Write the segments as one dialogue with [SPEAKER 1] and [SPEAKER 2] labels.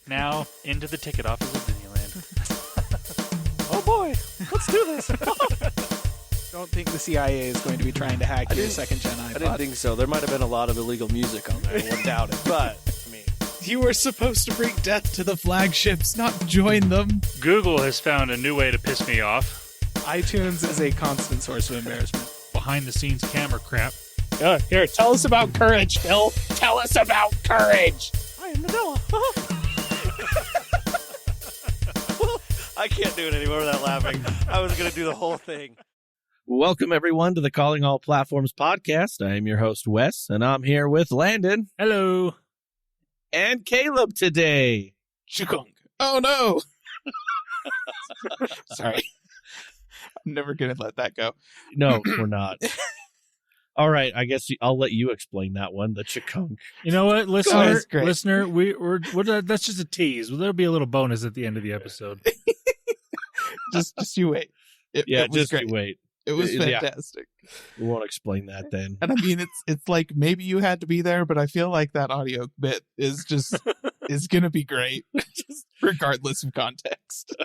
[SPEAKER 1] Now, into the ticket office of Disneyland.
[SPEAKER 2] Oh boy, let's do this.
[SPEAKER 3] Don't think the CIA is going to be trying to hack your second-gen iPod.
[SPEAKER 2] I didn't think so. There might have been a lot of illegal music on there. I wouldn't doubt it. But, I mean...
[SPEAKER 3] You were supposed to bring death to the flagships, not join them.
[SPEAKER 1] Google has found a new way to piss me off.
[SPEAKER 3] iTunes is a constant source of embarrassment.
[SPEAKER 1] Behind-the-scenes camera crap.
[SPEAKER 3] Here, tell us about courage, Phil. Tell us about courage.
[SPEAKER 2] I am Nadella. I can't do it anymore without laughing. I was going to do the whole thing. Welcome, everyone, to the Calling All Platforms podcast. I am your host, Wes, and I'm here with Landon.
[SPEAKER 1] Hello.
[SPEAKER 2] And Caleb today.
[SPEAKER 3] Chukung. Oh, no. Sorry. I'm never going to let that go.
[SPEAKER 2] No, we're not. All right, I guess I'll let you explain that one, the chukunk.
[SPEAKER 1] You know what, listener,
[SPEAKER 3] great.
[SPEAKER 1] we're that's just a tease. There'll be a little bonus at the end of the episode.
[SPEAKER 3] just you wait. It was
[SPEAKER 2] just
[SPEAKER 3] great.
[SPEAKER 2] you wait.
[SPEAKER 3] It was fantastic.
[SPEAKER 2] We won't explain that then.
[SPEAKER 3] And I mean, it's like maybe you had to be there, but I feel like that audio bit is just is going to be great, just regardless of context.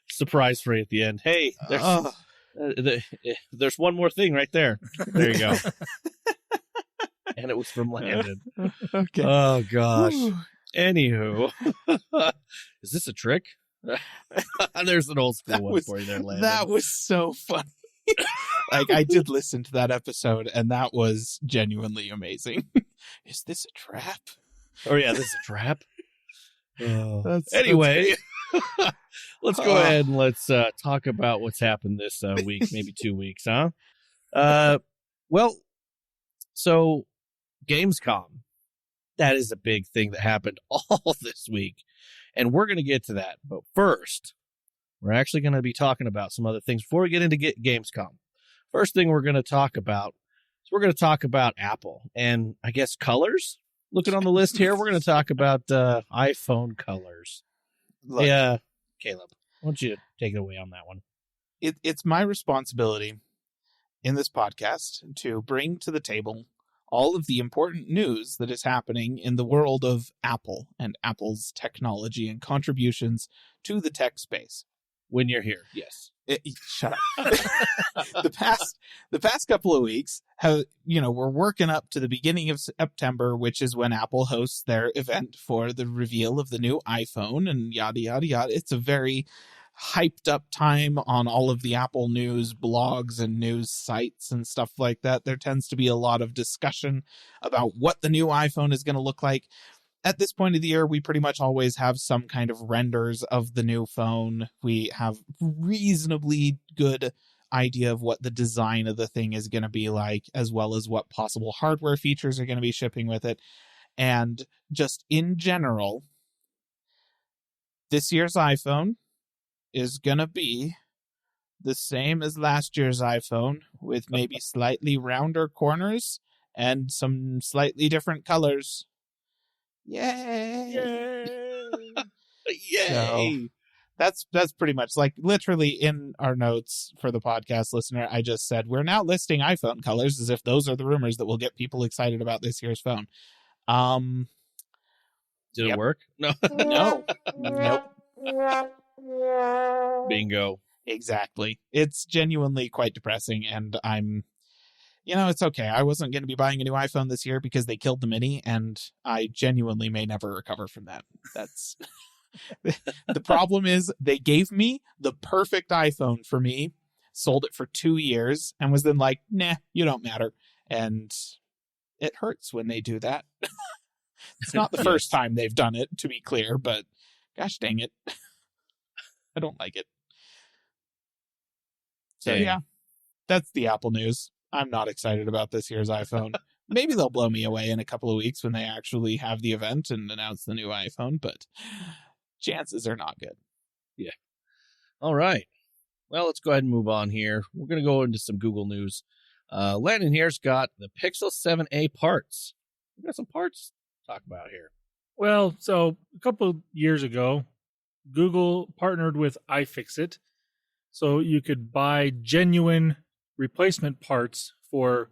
[SPEAKER 2] Surprise free at the end. Hey, there's one more thing right there. There you go. And it was from Landon.
[SPEAKER 3] Okay.
[SPEAKER 2] Oh gosh. Anywho, is this a trick? There's an old school one for you there, Landon.
[SPEAKER 3] That was so funny. Like, I did listen to that episode, and that was genuinely amazing. Is this a trap?
[SPEAKER 2] Oh yeah, this is a trap.
[SPEAKER 3] Anyway,
[SPEAKER 2] let's go ahead and let's talk about what's happened this week, maybe 2 weeks, huh? Well, so Gamescom, that is a big thing that happened all this week. And we're going to get to that. But first, we're actually going to be talking about some other things before we get into Gamescom. First thing we're going to talk about Apple and I guess colors. Looking on the list here, we're going to talk about iPhone colors.
[SPEAKER 3] Look,
[SPEAKER 2] Yeah, Caleb, why don't you take it away on that one?
[SPEAKER 3] It's my responsibility in this podcast to bring to the table all of the important news that is happening in the world of Apple and Apple's technology and contributions to the tech space.
[SPEAKER 2] When you're here, yes.
[SPEAKER 3] Shut up. The past couple of weeks, we're working up to the beginning of September, which is when Apple hosts their event for the reveal of the new iPhone and yada, yada, yada. It's a very hyped up time on all of the Apple news blogs and news sites and stuff like that. There tends to be a lot of discussion about what the new iPhone is going to look like. At this point of the year, we pretty much always have some kind of renders of the new phone. We have reasonably good idea of what the design of the thing is going to be like, as well as what possible hardware features are going to be shipping with it. And just in general, this year's iPhone is going to be the same as last year's iPhone, with maybe slightly rounder corners and some slightly different colors. Yay!
[SPEAKER 2] Yay!
[SPEAKER 3] So that's pretty much, like, literally in our notes for the podcast listener, I just said, we're now listing iPhone colors as if those are the rumors that will get people excited about this year's phone.
[SPEAKER 2] Did it work? No.
[SPEAKER 3] No. Nope.
[SPEAKER 2] Bingo.
[SPEAKER 3] Exactly. It's genuinely quite depressing, and it's okay. I wasn't going to be buying a new iPhone this year because they killed the Mini, and I genuinely may never recover from that. That's the problem is they gave me the perfect iPhone for me, sold it for 2 years, and was then like, nah, you don't matter. And it hurts when they do that. It's not the first time they've done it, to be clear, but gosh dang it. I don't like it. So yeah, that's the Apple news. I'm not excited about this year's iPhone. Maybe they'll blow me away in a couple of weeks when they actually have the event and announce the new iPhone, but chances are not good.
[SPEAKER 2] Yeah. All right. Well, let's go ahead and move on here. We're going to go into some Google news. Landon here's got the Pixel 7a parts. We've got some parts to talk about here.
[SPEAKER 1] Well, so a couple of years ago, Google partnered with iFixit, so you could buy genuine replacement parts for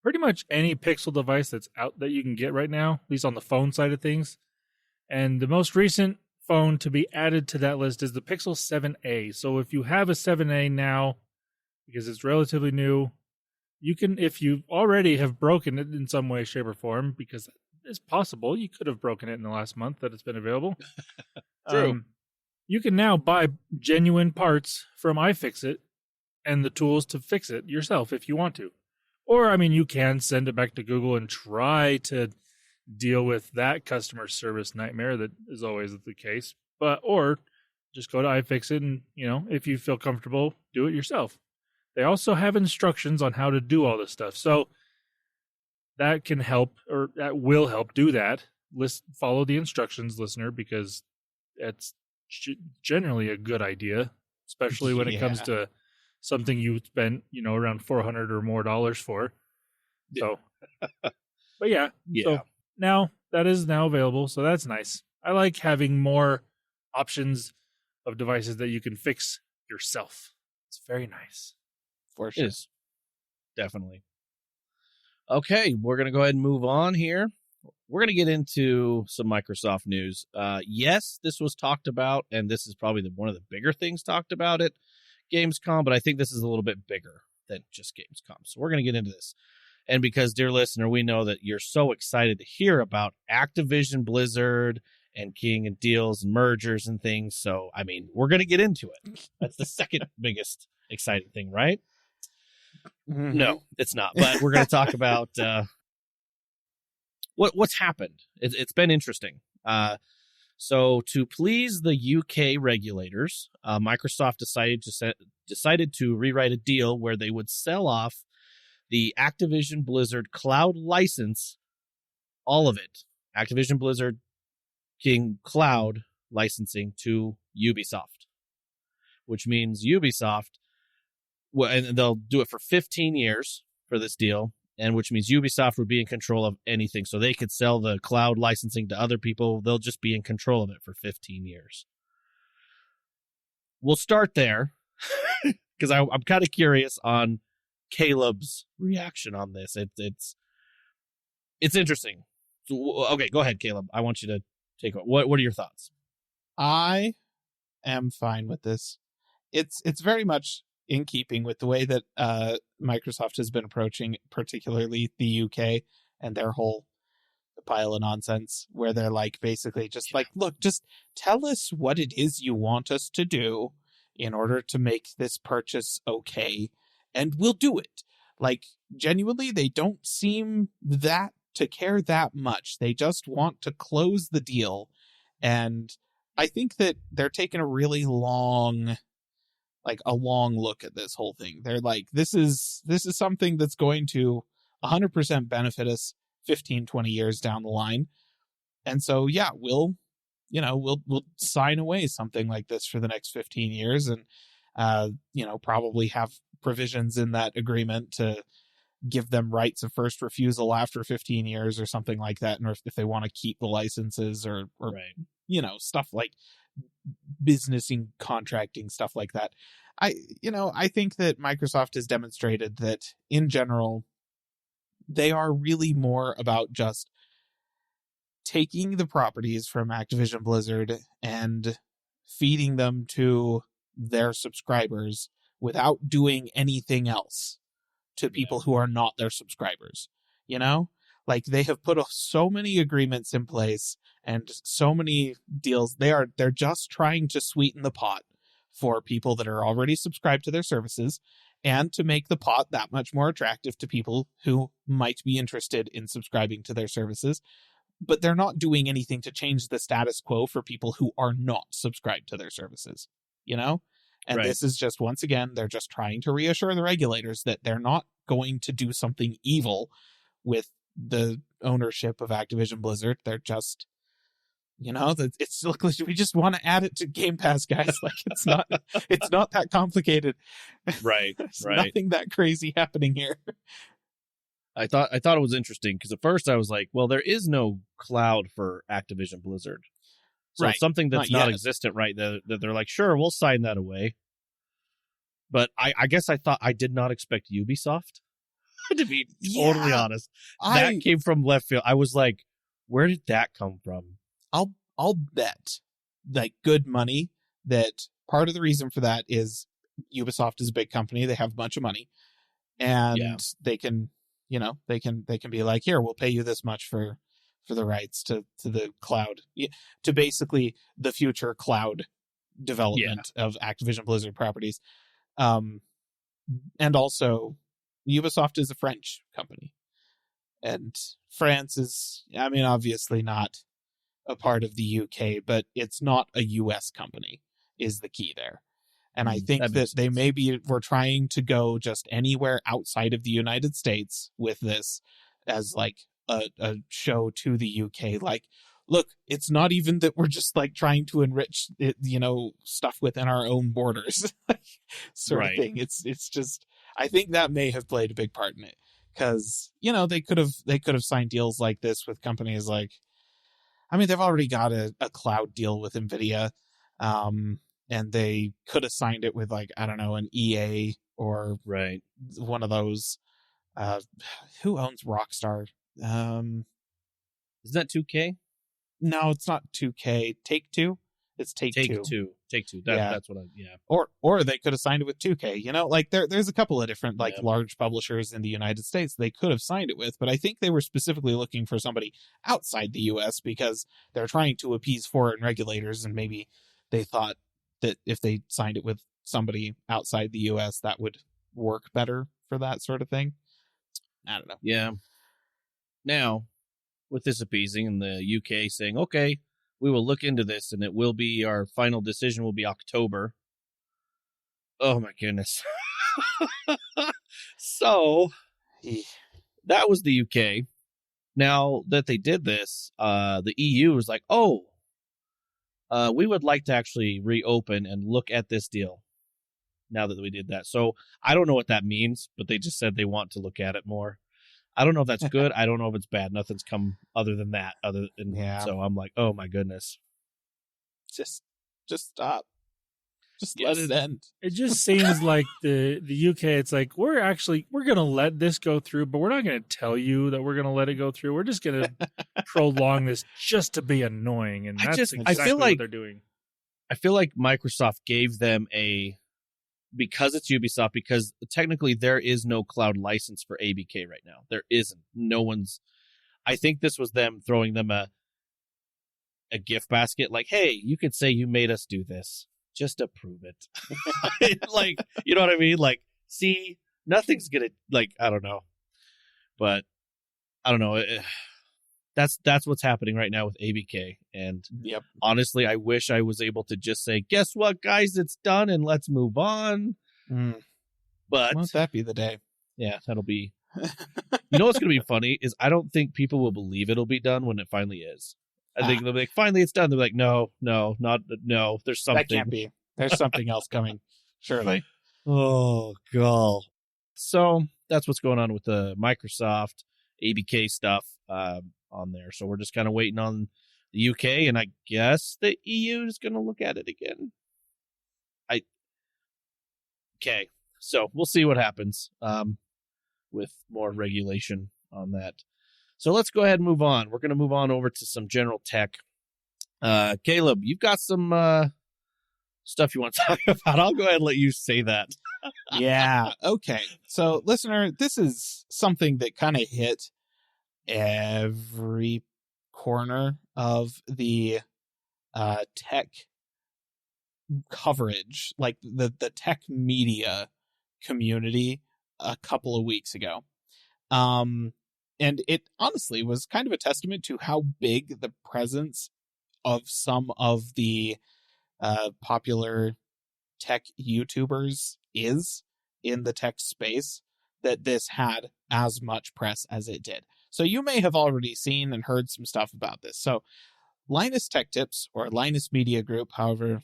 [SPEAKER 1] pretty much any Pixel device that's out that you can get right now, at least on the phone side of things. And the most recent phone to be added to that list is the Pixel 7a. So if you have a 7a now, because it's relatively new, you can, if you already have broken it in some way, shape, or form, because it's possible you could have broken it in the last month that it's been available.
[SPEAKER 2] True.
[SPEAKER 1] You can now buy genuine parts from iFixit and the tools to fix it yourself if you want to. Or, I mean, you can send it back to Google and try to deal with that customer service nightmare that is always the case. Or just go to iFixit and, if you feel comfortable, do it yourself. They also have instructions on how to do all this stuff. So that can help, or that will help do that. Follow the instructions, listener, because it's generally a good idea, especially when it comes to something you spent, around $400 or more for. So, but yeah. So now that is now available. So that's nice. I like having more options of devices that you can fix yourself. It's very nice.
[SPEAKER 3] For sure.
[SPEAKER 2] It is. Definitely. Okay, we're going to go ahead and move on here. We're going to get into some Microsoft news. Yes, this was talked about, and this is probably one of the bigger things talked about at Gamescom, but I think this is a little bit bigger than just Gamescom. So we're going to get into this. And because, dear listener, we know that you're so excited to hear about Activision Blizzard and King and deals and mergers and things. So, I mean, we're going to get into it. That's the second biggest exciting thing, right?
[SPEAKER 3] Mm-hmm.
[SPEAKER 2] No, it's not. But we're going to talk about what's happened. It's been interesting. So to please the UK regulators, Microsoft decided to rewrite a deal where they would sell off the Activision Blizzard cloud license, all of it, Activision Blizzard King cloud licensing to Ubisoft, which means Ubisoft, and they'll do it for 15 years for this deal, and which means Ubisoft would be in control of anything. So they could sell the cloud licensing to other people. They'll just be in control of it for 15 years. We'll start there because I'm kind of curious on Caleb's reaction on this. It's interesting. So, okay, go ahead, Caleb. I want you to take it. What are your thoughts?
[SPEAKER 3] I am fine with this. It's very much in keeping with the way that Microsoft has been approaching, particularly the UK and their whole pile of nonsense, where they're like basically just like, look, just tell us what it is you want us to do in order to make this purchase okay, and we'll do it. Like, genuinely, they don't seem to care that much. They just want to close the deal, and I think that they're taking a really long look at this whole thing. They're like, this is something that's going to 100% benefit us 15, 20 years down the line. And so, yeah, we'll sign away something like this for the next 15 years and, probably have provisions in that agreement to give them rights of first refusal after 15 years or something like that. And if they want to keep the licenses or
[SPEAKER 2] right.
[SPEAKER 3] Stuff like business and contracting, stuff like that. I think that Microsoft has demonstrated that in general, they are really more about just taking the properties from Activision Blizzard and feeding them to their subscribers without doing anything else to people who are not their subscribers. Like, they have put so many agreements in place and so many deals. They're just trying to sweeten the pot for people that are already subscribed to their services and to make the pot that much more attractive to people who might be interested in subscribing to their services. But they're not doing anything to change the status quo for people who are not subscribed to their services, And
[SPEAKER 2] Right.
[SPEAKER 3] This is just, once again, they're just trying to reassure the regulators that they're not going to do something evil with the ownership of Activision Blizzard. They're just, it's like, we just want to add it to Game Pass, guys. Like, it's not that complicated.
[SPEAKER 2] Right.
[SPEAKER 3] There's
[SPEAKER 2] Right.
[SPEAKER 3] nothing that crazy happening here.
[SPEAKER 2] I thought it was interesting because at first I was like, well, there is no cloud for Activision Blizzard. So
[SPEAKER 3] Right.
[SPEAKER 2] it's something that's
[SPEAKER 3] Not
[SPEAKER 2] not
[SPEAKER 3] yet.
[SPEAKER 2] existent, right? That they're like, sure, we'll sign that away. But I guess I did not expect Ubisoft, to be totally honest. That came from left field. I was like, where did that come from?
[SPEAKER 3] I'll bet like good money that part of the reason for that is Ubisoft is a big company. They have a bunch of money, and they can, they can be like, here, we'll pay you this much for the rights to the cloud, to basically the future cloud development of Activision Blizzard properties. And also Ubisoft is a French company, and France is, I mean, obviously not a part of the UK, but it's not a US company is the key there. And I think that they maybe were trying to go just anywhere outside of the United States with this as like a show to the UK. Like, look, it's not even that we're just like trying to enrich it, stuff within our own borders, sort of thing. It's just, I think that may have played a big part in it, because they could have signed deals like this with companies like, I mean, they've already got a cloud deal with Nvidia, and they could have signed it with like, I don't know, an EA or one of those. Who owns Rockstar?
[SPEAKER 2] Isn't that 2K?
[SPEAKER 3] No, it's not 2K. Take-Two? It's Take-Two.
[SPEAKER 2] Take-Two. That's what
[SPEAKER 3] Or they could have signed it with 2K. Like there's a couple of different like large publishers in the United States they could have signed it with, but I think they were specifically looking for somebody outside the US because they're trying to appease foreign regulators, and maybe they thought that if they signed it with somebody outside the US, that would work better for that sort of thing. I don't know.
[SPEAKER 2] Yeah. Now, with this appeasing and the UK saying, okay, we will look into this, and it will be, our final decision will be October. Oh my goodness. So, that was the UK. Now that they did this, the EU was like, we would like to actually reopen and look at this deal now that we did that. So I don't know what that means, but they just said they want to look at it more. I don't know if that's good. I don't know if it's bad. Nothing's come other than that. So I'm like, oh my goodness.
[SPEAKER 3] Just stop. Just let it end.
[SPEAKER 1] It just seems like the UK, it's like, we're going to let this go through, but we're not going to tell you that we're going to let it go through. We're just going to prolong this just to be annoying. And that's exactly what they're doing.
[SPEAKER 2] I feel like Microsoft gave them because it's Ubisoft, because technically there is no cloud license for ABK right now. There isn't. No one's. I think this was them throwing them a gift basket, like, hey, you could say you made us do this. Just to prove it. Like, you know what I mean? Like, see, nothing's gonna, like, I don't know. But, I don't know. That's what's happening right now with ABK. And honestly, I wish I was able to just say, guess what, guys? It's done, and let's move on. But
[SPEAKER 3] won't that be the day?
[SPEAKER 2] Yeah, that'll be. You know what's going to be funny is I don't think people will believe it'll be done when it finally is. I think they'll be like, finally it's done. They're like, no, there's something.
[SPEAKER 3] That can't be. There's something else coming. Surely.
[SPEAKER 2] Oh, God. So that's what's going on with the Microsoft ABK stuff on there. So we're just kind of waiting on the UK, and I guess the EU is going to look at it again. Okay. So we'll see what happens with more regulation on that. So let's go ahead and move on. We're going to move on over to some general tech. Caleb, you've got some stuff you want to talk about. I'll go ahead and let you say that.
[SPEAKER 3] Yeah. Okay. So, listener, this is something that kind of hit every corner of the tech coverage, like the tech media community a couple of weeks ago. And it honestly was kind of a testament to how big the presence of some of the popular tech YouTubers is in the tech space, that this had as much press as it did. So you may have already seen and heard some stuff about this. So Linus Tech Tips, or Linus Media Group, however,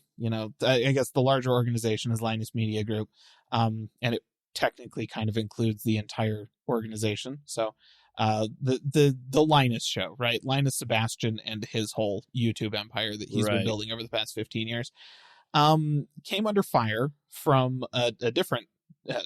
[SPEAKER 3] I guess the larger organization is Linus Media Group, and it technically kind of includes the entire organization. So the Linus show, right? Linus Sebastian and his whole YouTube empire that he's been building over the past 15 years, came under fire from a different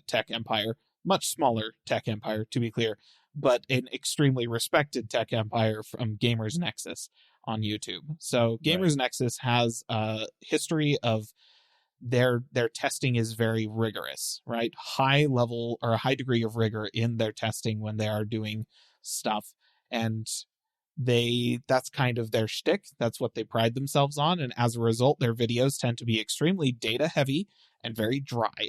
[SPEAKER 3] tech empire, much smaller tech empire, to be clear, but an extremely respected tech empire from Gamers Nexus on YouTube. So Gamers
[SPEAKER 2] Right.
[SPEAKER 3] Nexus has a history of their testing is very rigorous, right? High level or a high degree of rigor in their testing when they are doing stuff. And that's kind of their shtick. That's what they pride themselves on. And as a result, their videos tend to be extremely data heavy and very dry,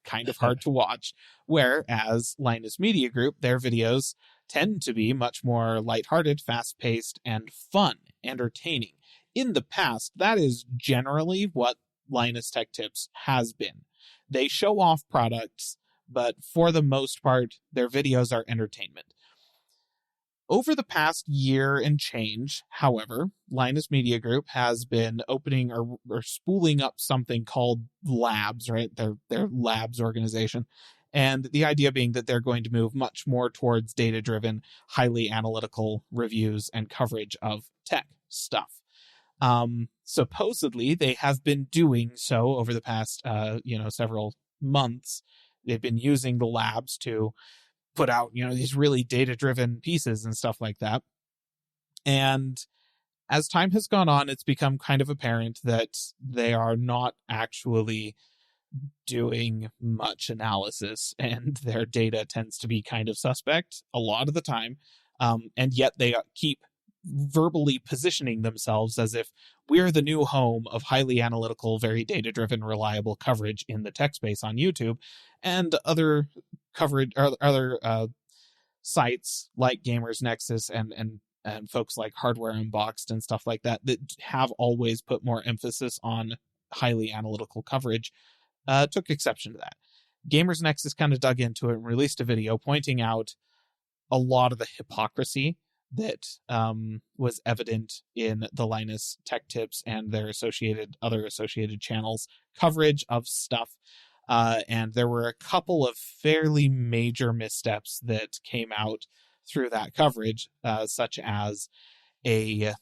[SPEAKER 3] kind of hard to watch. Whereas Linus Media Group, their videos tend to be much more lighthearted, fast-paced, and fun, entertaining. In the past, that is generally what Linus Tech Tips has been. They show off products, but for the most part, their videos are entertainment. Over the past year and change, however, Linus Media Group has been opening or spooling up something called Labs, right? Their Labs organization. And the idea being that they're going to move much more towards data-driven, highly analytical reviews and coverage of tech stuff. Supposedly, they have been doing so over the past, several months. They've been using the labs to put out, these really data-driven pieces and stuff like that. And as time has gone on, it's become kind of apparent that they are not actually doing much analysis, and their data tends to be kind of suspect a lot of the time. And yet they keep verbally positioning themselves as if we're the new home of highly analytical, very data-driven, reliable coverage in the tech space on YouTube, and other coverage or other sites like Gamers Nexus and folks like Hardware Unboxed and stuff like that have always put more emphasis on highly analytical coverage, took exception to that. Gamers Nexus kind of dug into it and released a video pointing out a lot of the hypocrisy that was evident in the Linus Tech Tips and their other associated channels coverage of stuff. And there were a couple of fairly major missteps that came out through that coverage, such as a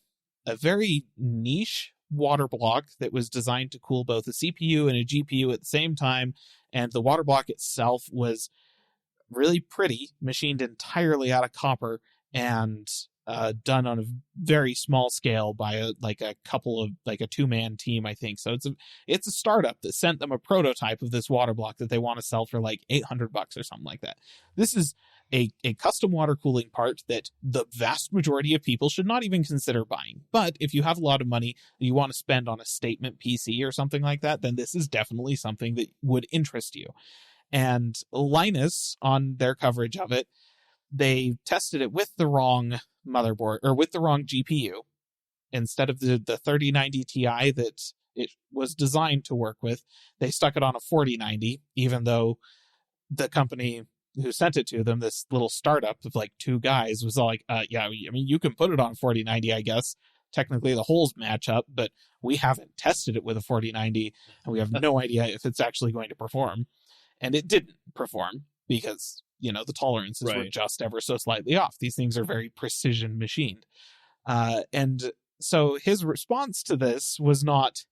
[SPEAKER 3] very niche water block that was designed to cool both a CPU and a GPU at the same time. And the water block itself was really pretty, machined entirely out of copper, and done on a very small scale by a two-man team, I think. So it's a startup that sent them a prototype of this water block that they want to sell for like $800 or something like that. This is a custom water cooling part that the vast majority of people should not even consider buying. But if you have a lot of money that you want to spend on a statement PC or something like that, then this is definitely something that would interest you. And Linus, on their coverage of it, they tested it with the wrong motherboard or with the wrong GPU. Instead of the 3090 Ti that it was designed to work with, they stuck it on a 4090, even though the company who sent it to them, this little startup of like two guys, was all like, you can put it on 4090, I guess. Technically the holes match up, but we haven't tested it with a 4090 and we have no idea if it's actually going to perform. And it didn't perform because, the tolerances were just ever so slightly off. These things are very precision machined. And so his response to this was not,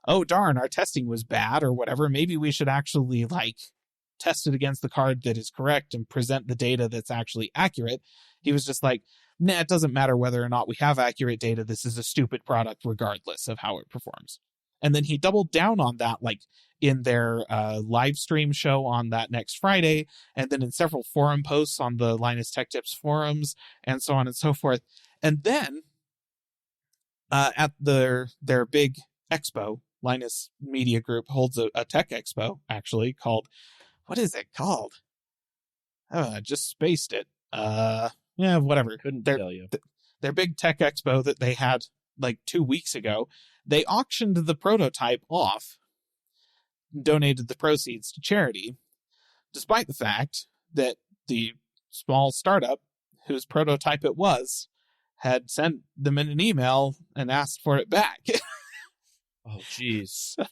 [SPEAKER 3] oh, darn, our testing was bad or whatever. Maybe we should actually test it against the card that is correct and present the data that's actually accurate. He was just like, nah, it doesn't matter whether or not we have accurate data. This is a stupid product regardless of how it performs. And then he doubled down on that, in their live stream show on that next Friday, and then in several forum posts on the Linus Tech Tips forums, and so on and so forth. And then at their big expo, Linus Media Group holds a tech expo, actually, called, what is it called? Oh, I just spaced it. Whatever.
[SPEAKER 2] Couldn't tell you.
[SPEAKER 3] Their big tech expo that they had 2 weeks ago, they auctioned the prototype off, donated the proceeds to charity, despite the fact that the small startup whose prototype it was had sent them in an email and asked for it back.
[SPEAKER 2] Oh, jeez.
[SPEAKER 3] So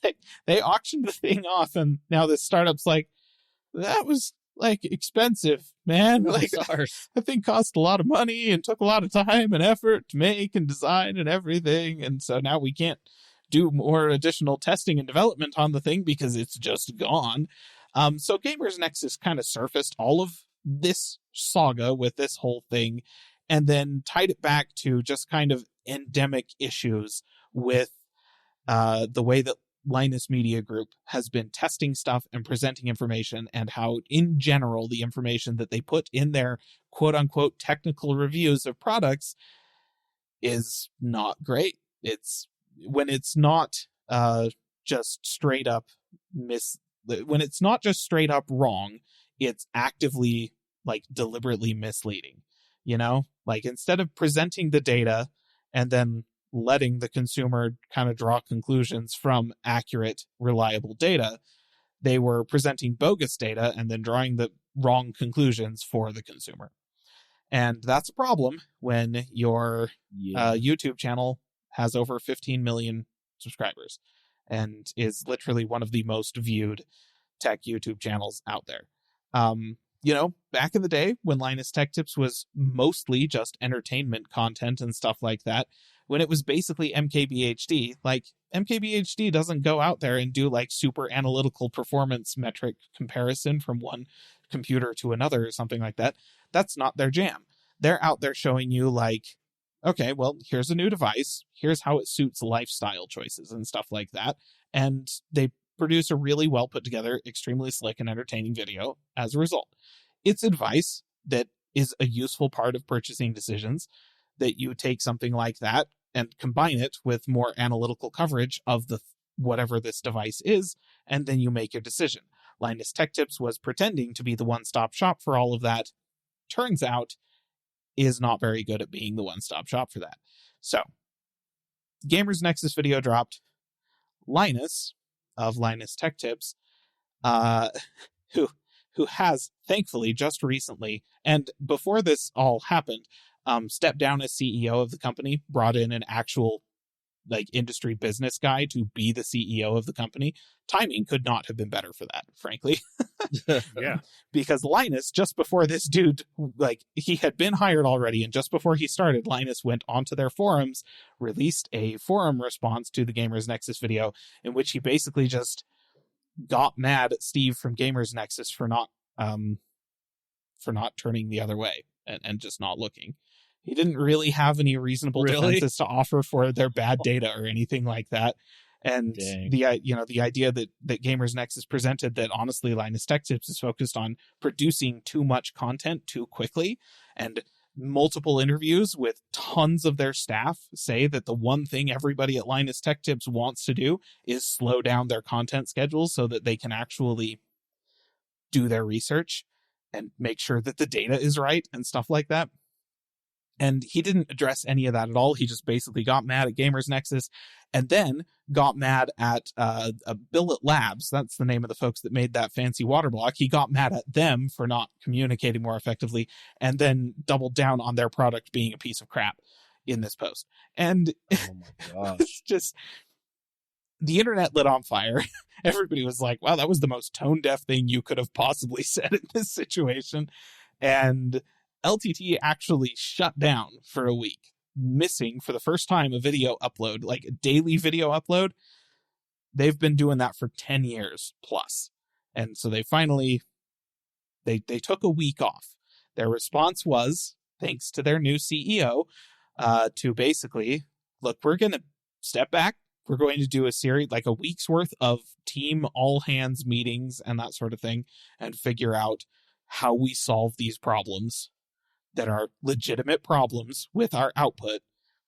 [SPEAKER 3] they auctioned the thing off, and now this startup's like, that was expensive, man. That thing cost a lot of money and took a lot of time and effort to make and design and everything. And so now we can't do more additional testing and development on the thing because it's just gone. So Gamers Nexus kind of surfaced all of this saga with this whole thing and then tied it back to just kind of endemic issues with the way that Linus Media Group has been testing stuff and presenting information, and how, in general, the information that they put in their quote-unquote technical reviews of products is not great. It's when it's not just straight up when it's not just straight up wrong, it's actively, like, deliberately misleading. You know, like, instead of presenting the data and then letting the consumer kind of draw conclusions from accurate, reliable data, they were presenting bogus data and then drawing the wrong conclusions for the consumer. And that's a problem when your YouTube channel has over 15 million subscribers and is literally one of the most viewed tech YouTube channels out there. You know, back in the day when Linus Tech Tips was mostly just entertainment content and stuff like that, when it was basically MKBHD, like, MKBHD doesn't go out there and do, like, super analytical performance metric comparison from one computer to another or something like that. That's not their jam. They're out there showing you, like, okay, well, here's a new device, here's how it suits lifestyle choices and stuff like that. And they produce a really well put together, extremely slick and entertaining video as a result. It's advice that is a useful part of purchasing decisions, that you take something like that and combine it with more analytical coverage of the whatever this device is, and then you make your decision. Linus Tech Tips was pretending to be the one-stop shop for all of that. Turns out, is not very good at being the one-stop shop for that. So, Gamers Nexus video dropped. Linus of Linus Tech Tips, who has, thankfully, just recently, and before this all happened, stepped down as CEO of the company, brought in an actual, like, industry business guy to be the CEO of the company. Timing could not have been better for that, frankly.
[SPEAKER 1] Yeah.
[SPEAKER 3] Because Linus, just before this dude, like, he had been hired already, and just before he started, Linus went onto their forums, released a forum response to the Gamers Nexus video, in which he basically just got mad at Steve from Gamers Nexus for not turning the other way and just not looking. He didn't really have any reasonable defenses to offer for their bad data or anything like that. And the idea that Gamers Nexus presented, that honestly Linus Tech Tips is focused on producing too much content too quickly, and multiple interviews with tons of their staff say that the one thing everybody at Linus Tech Tips wants to do is slow down their content schedules so that they can actually do their research and make sure that the data is right and stuff like that. And he didn't address any of that at all. He just basically got mad at Gamers Nexus, and then got mad at Billet Labs. That's the name of the folks that made that fancy water block. He got mad at them for not communicating more effectively, and then doubled down on their product being a piece of crap in this post. And
[SPEAKER 2] oh my gosh.
[SPEAKER 3] It's just, the internet lit on fire. Everybody was like, wow, that was the most tone-deaf thing you could have possibly said in this situation. And LTT actually shut down for a week, missing for the first time a video upload, like a daily video upload. They've been doing that for 10 years plus. And so they finally, they took a week off. Their response was, thanks to their new CEO, to basically, look, we're going to step back. We're going to do a series, like a week's worth of team all hands meetings and that sort of thing, and figure out how we solve these problems that are legitimate problems with our output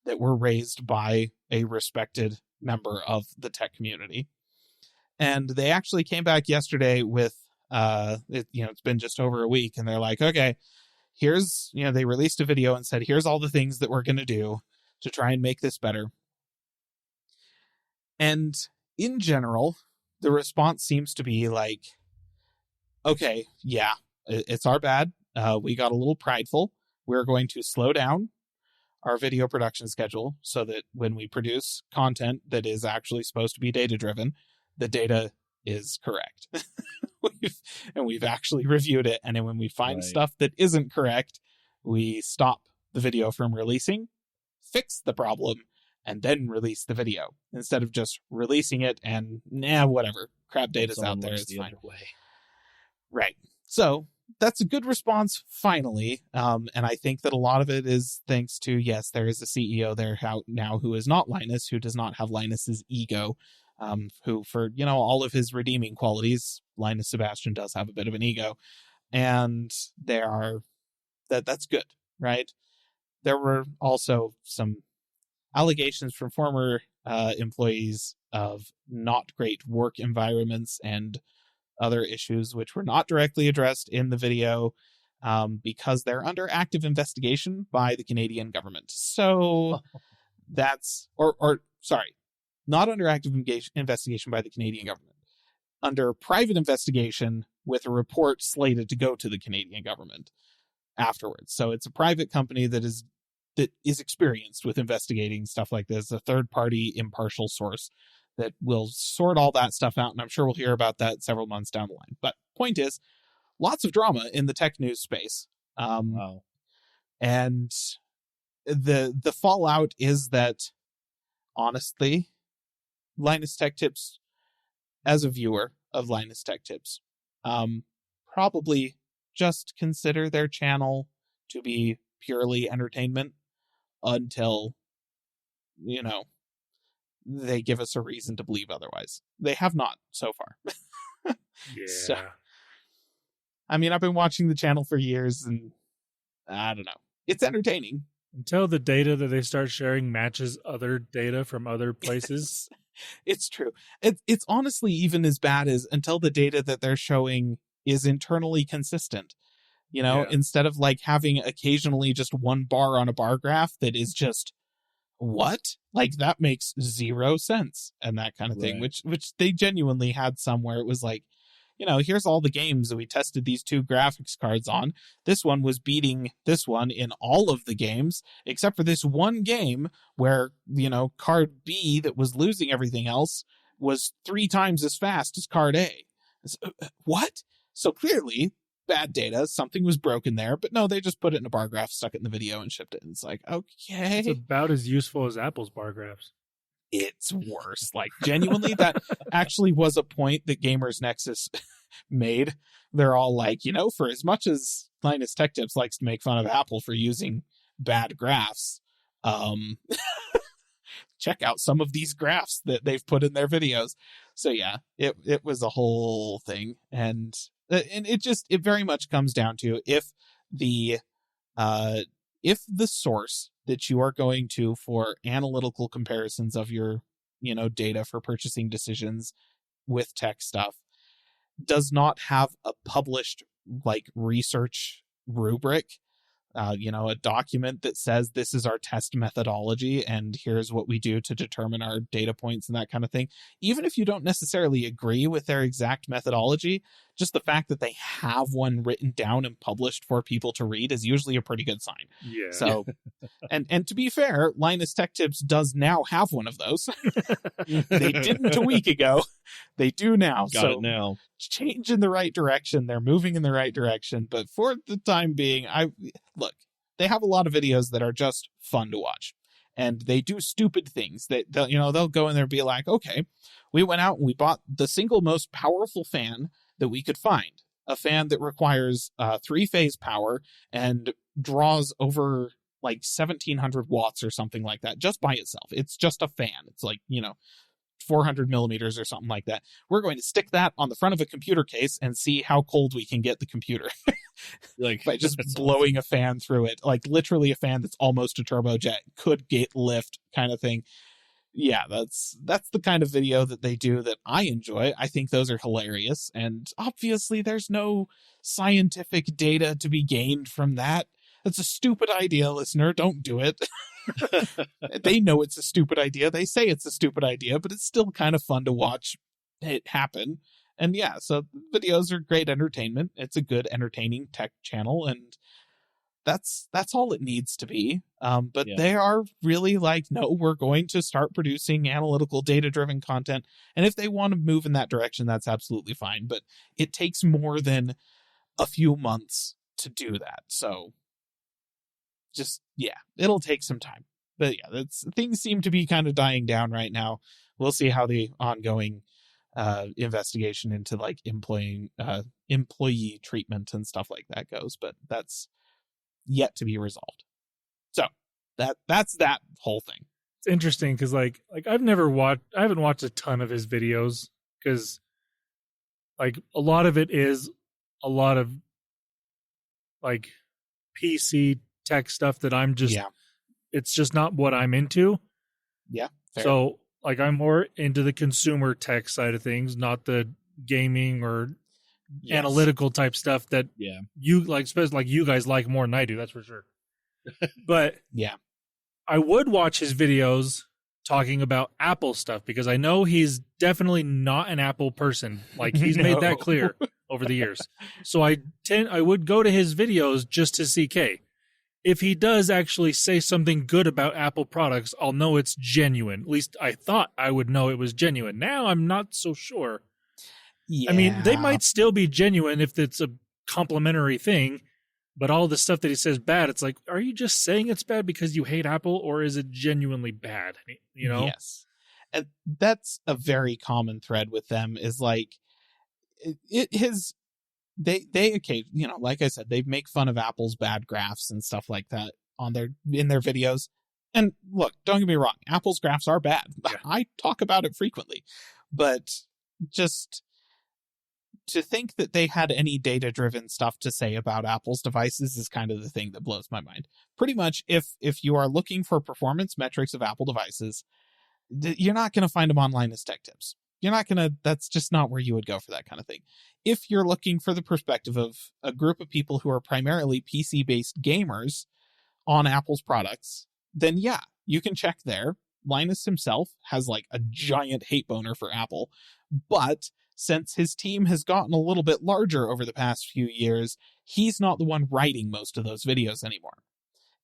[SPEAKER 3] that were raised by a respected member of the tech community. And they actually came back yesterday with, it's been just over a week, and they're like, okay, here's, they released a video and said, here's all the things that we're going to do to try and make this better. And in general, the response seems to be like, okay, yeah, it's our bad. We got a little prideful. We're going to slow down our video production schedule so that when we produce content that is actually supposed to be data-driven, the data is correct. We've actually reviewed it. And then when we find stuff that isn't correct, we stop the video from releasing, fix the problem, and then release the video, instead of just releasing it and whatever, crap data's out there, it's fine. Right. So that's a good response finally. And I think that a lot of it is thanks to, yes, there is a CEO there now who is not Linus, who does not have Linus's ego, who for, all of his redeeming qualities, Linus Sebastian does have a bit of an ego. And that's good, right? There were also some allegations from former employees of not great work environments and other issues which were not directly addressed in the video because they're under active investigation by the Canadian government. So that's, sorry, not under active investigation by the Canadian government, under private investigation with a report slated to go to the Canadian government afterwards. So it's a private company that is experienced with investigating stuff like this, a third-party impartial source that will sort all that stuff out, and I'm sure we'll hear about that several months down the line. But point is, lots of drama in the tech news space.
[SPEAKER 2] Wow.
[SPEAKER 3] And the fallout is that, honestly, Linus Tech Tips, as a viewer of Linus Tech Tips, probably just consider their channel to be purely entertainment until, they give us a reason to believe otherwise. They have not so far.
[SPEAKER 1] Yeah.
[SPEAKER 3] So, I mean, I've been watching the channel for years, and I don't know. It's entertaining.
[SPEAKER 1] Until the data that they start sharing matches other data from other places.
[SPEAKER 3] It's true. It's honestly even as bad as until the data that they're showing is internally consistent. Instead of like having occasionally just one bar on a bar graph that is just, what? Like, that makes zero sense, and that kind of thing,
[SPEAKER 2] Right.
[SPEAKER 3] which they genuinely had some where it was like, here's all the games that we tested these two graphics cards on. This one was beating this one in all of the games, except for this one game where, card B that was losing everything else was 3 times as fast as card A. What? So clearly, bad data, something was broken there, but no, they just put it in a bar graph, stuck it in the video, and shipped it. And it's like, okay.
[SPEAKER 1] It's about as useful as Apple's bar graphs.
[SPEAKER 3] It's worse. Like, genuinely, that actually was a point that Gamers Nexus made. They're all like, for as much as Linus Tech Tips likes to make fun of Apple for using bad graphs, check out some of these graphs that they've put in their videos. So yeah, it was a whole thing. And it very much comes down to if the source that you are going to for analytical comparisons of your, data for purchasing decisions with tech stuff does not have a published like research rubric, a document that says this is our test methodology and here's what we do to determine our data points and that kind of thing. Even if you don't necessarily agree with their exact methodology, just the fact that they have one written down and published for people to read is usually a pretty good sign.
[SPEAKER 1] Yeah.
[SPEAKER 3] So, and to be fair, Linus Tech Tips does now have one of those. They didn't a week ago. They do now.
[SPEAKER 2] Got it now.
[SPEAKER 3] Change in the right direction. They're moving in the right direction. But for the time being, look, they have a lot of videos that are just fun to watch. And they do stupid things that they'll go in there and be like, okay, we went out and we bought the single most powerful fan that we could find. A fan that requires 3-phase power and draws over like 1700 watts or something like that just by itself. It's just a fan. It's like, 400 millimeters or something like that. We're going to stick that on the front of a computer case and see how cold we can get the computer.
[SPEAKER 2] Like
[SPEAKER 3] by just blowing a fan through it. Like literally a fan that's almost a turbojet, could get lift kind of thing. Yeah, that's the kind of video that they do that I enjoy. I think those are hilarious. And obviously there's no scientific data to be gained from that. That's a stupid idea, listener. Don't do it. They know it's a stupid idea. They say it's a stupid idea, but it's still kind of fun to watch it happen. And yeah, so videos are great entertainment. It's a good entertaining tech channel, and that's all it needs to be. But They are really like, no, we're going to start producing analytical, data-driven content. And if they want to move in that direction, that's absolutely fine. But it takes more than a few months to do that. So just, yeah, it'll take some time. But yeah, things seem to be kind of dying down right now. We'll see how the ongoing investigation into like employing employee treatment and stuff like that goes, but that's yet to be resolved. So that's that whole thing.
[SPEAKER 1] It's interesting because like I haven't watched a ton of his videos because like a lot of it is a lot of like PC tech stuff that I'm just it's just not what I'm into.
[SPEAKER 3] Yeah. Fair.
[SPEAKER 1] So like I'm more into the consumer tech side of things, not the gaming or analytical type stuff that you like, especially like you guys like more than I do, that's for sure. But
[SPEAKER 3] yeah,
[SPEAKER 1] I would watch his videos talking about Apple stuff because I know he's definitely not an Apple person. Like he's made that clear over the years. So I would go to his videos just to see if he does actually say something good about Apple products, I'll know it's genuine. At least I thought I would know it was genuine. Now I'm not so sure.
[SPEAKER 3] Yeah.
[SPEAKER 1] I mean, they might still be genuine if it's a complimentary thing, but all the stuff that he says bad, it's like, are you just saying it's bad because you hate Apple, or is it genuinely bad? You know?
[SPEAKER 3] Yes. And that's a very common thread with them is like, they occasionally, you know, like I said, they make fun of Apple's bad graphs and stuff like that in their videos. And look, don't get me wrong, Apple's graphs are bad. Yeah. I talk about it frequently, but just to think that they had any data-driven stuff to say about Apple's devices is kind of the thing that blows my mind. Pretty much, if you are looking for performance metrics of Apple devices, you're not going to find them online as tech tips. That's just not where you would go for that kind of thing. If you're looking for the perspective of a group of people who are primarily PC-based gamers on Apple's products, then yeah, you can check there. Linus himself has like a giant hate boner for Apple, but since his team has gotten a little bit larger over the past few years, he's not the one writing most of those videos anymore.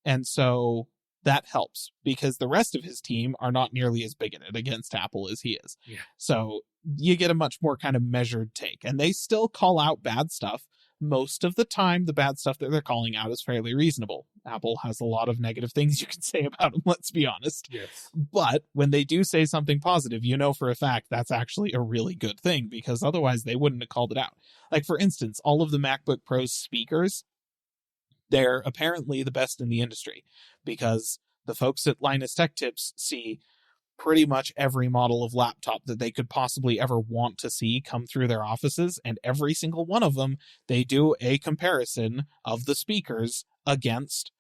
[SPEAKER 3] And so that helps because the rest of his team are not nearly as bigoted against Apple as he is. Yeah. So you get a much more kind of measured take, and they still call out bad stuff. Most of the time, the bad stuff that they're calling out is fairly reasonable. Apple has a lot of negative things you can say about them, let's be honest.
[SPEAKER 1] Yes.
[SPEAKER 3] But when they do say something positive, you know for a fact that's actually a really good thing, because otherwise they wouldn't have called it out. Like, for instance, all of the MacBook Pro's speakers, they're apparently the best in the industry, because the folks at Linus Tech Tips see pretty much every model of laptop that they could possibly ever want to see come through their offices, and every single one of them, they do a comparison of the speakers against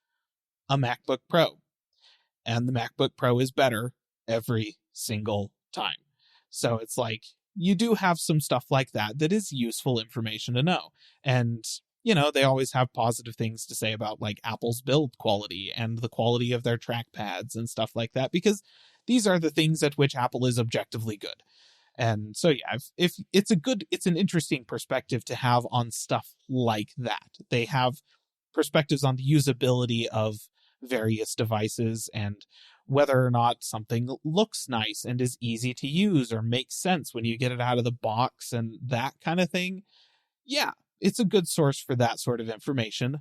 [SPEAKER 3] a MacBook Pro. And the MacBook Pro is better every single time. So it's like, you do have some stuff like that that is useful information to know. And, you know, they always have positive things to say about like Apple's build quality and the quality of their trackpads and stuff like that, because these are the things at which Apple is objectively good. And so, yeah, if it's an interesting perspective to have on stuff like that. They have perspectives on the usability of various devices and whether or not something looks nice and is easy to use or makes sense when you get it out of the box and that kind of thing. Yeah, it's a good source for that sort of information,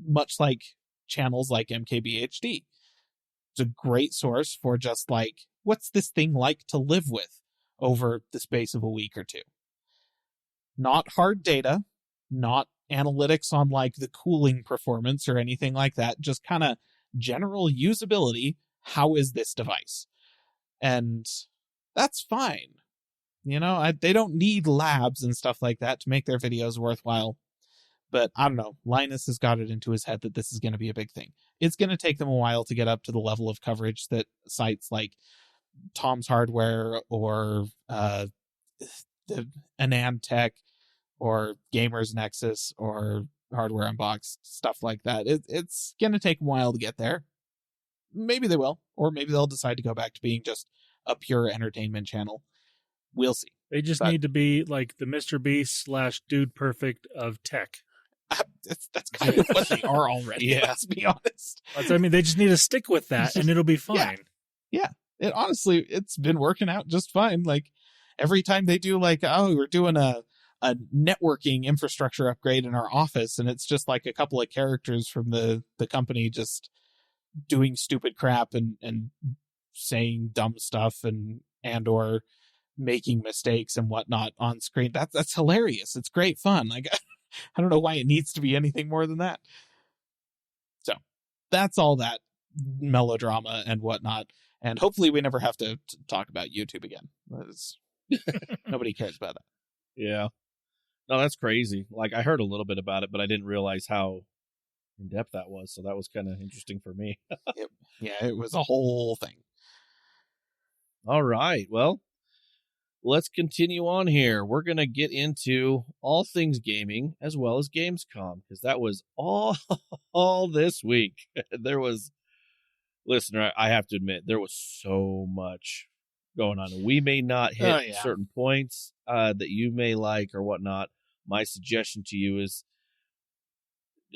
[SPEAKER 3] much like channels like MKBHD. It's a great source for just like, what's this thing like to live with over the space of a week or two? Not hard data, not analytics on like the cooling performance or anything like that, just kind of general usability. How is this device? And that's fine. You know, they don't need labs and stuff like that to make their videos worthwhile. But I don't know, Linus has got it into his head that this is going to be a big thing. It's going to take them a while to get up to the level of coverage that sites like Tom's Hardware or the Anand Tech or Gamers Nexus or Hardware Unboxed, stuff like that. It's going to take a while to get there. Maybe they will, or maybe they'll decide to go back to being just a pure entertainment channel. We'll see.
[SPEAKER 1] They just need to be like the Mr. Beast / Dude Perfect of tech.
[SPEAKER 3] That's kind of what they are already. Let's be honest.
[SPEAKER 1] I mean, they just need to stick with that, and it'll be fine.
[SPEAKER 3] Yeah. It's been working out just fine. Like every time they do, like, oh, we're doing a networking infrastructure upgrade in our office, and it's just like a couple of characters from the company just doing stupid crap and saying dumb stuff and or making mistakes and whatnot on screen. That's hilarious. It's great fun. Like, I don't know why it needs to be anything more than that. So that's all that melodrama and whatnot. And hopefully we never have to talk about YouTube again. Nobody cares about that.
[SPEAKER 2] Yeah. No, that's crazy. Like, I heard a little bit about it, but I didn't realize how in depth that was. So that was kind of interesting for me.
[SPEAKER 3] Yeah, it was a whole thing.
[SPEAKER 2] All right. Well, let's continue on here. We're going to get into all things gaming as well as Gamescom, because that was all this week. Listener, I have to admit, there was so much going on. We may not hit certain points that you may like or whatnot. My suggestion to you is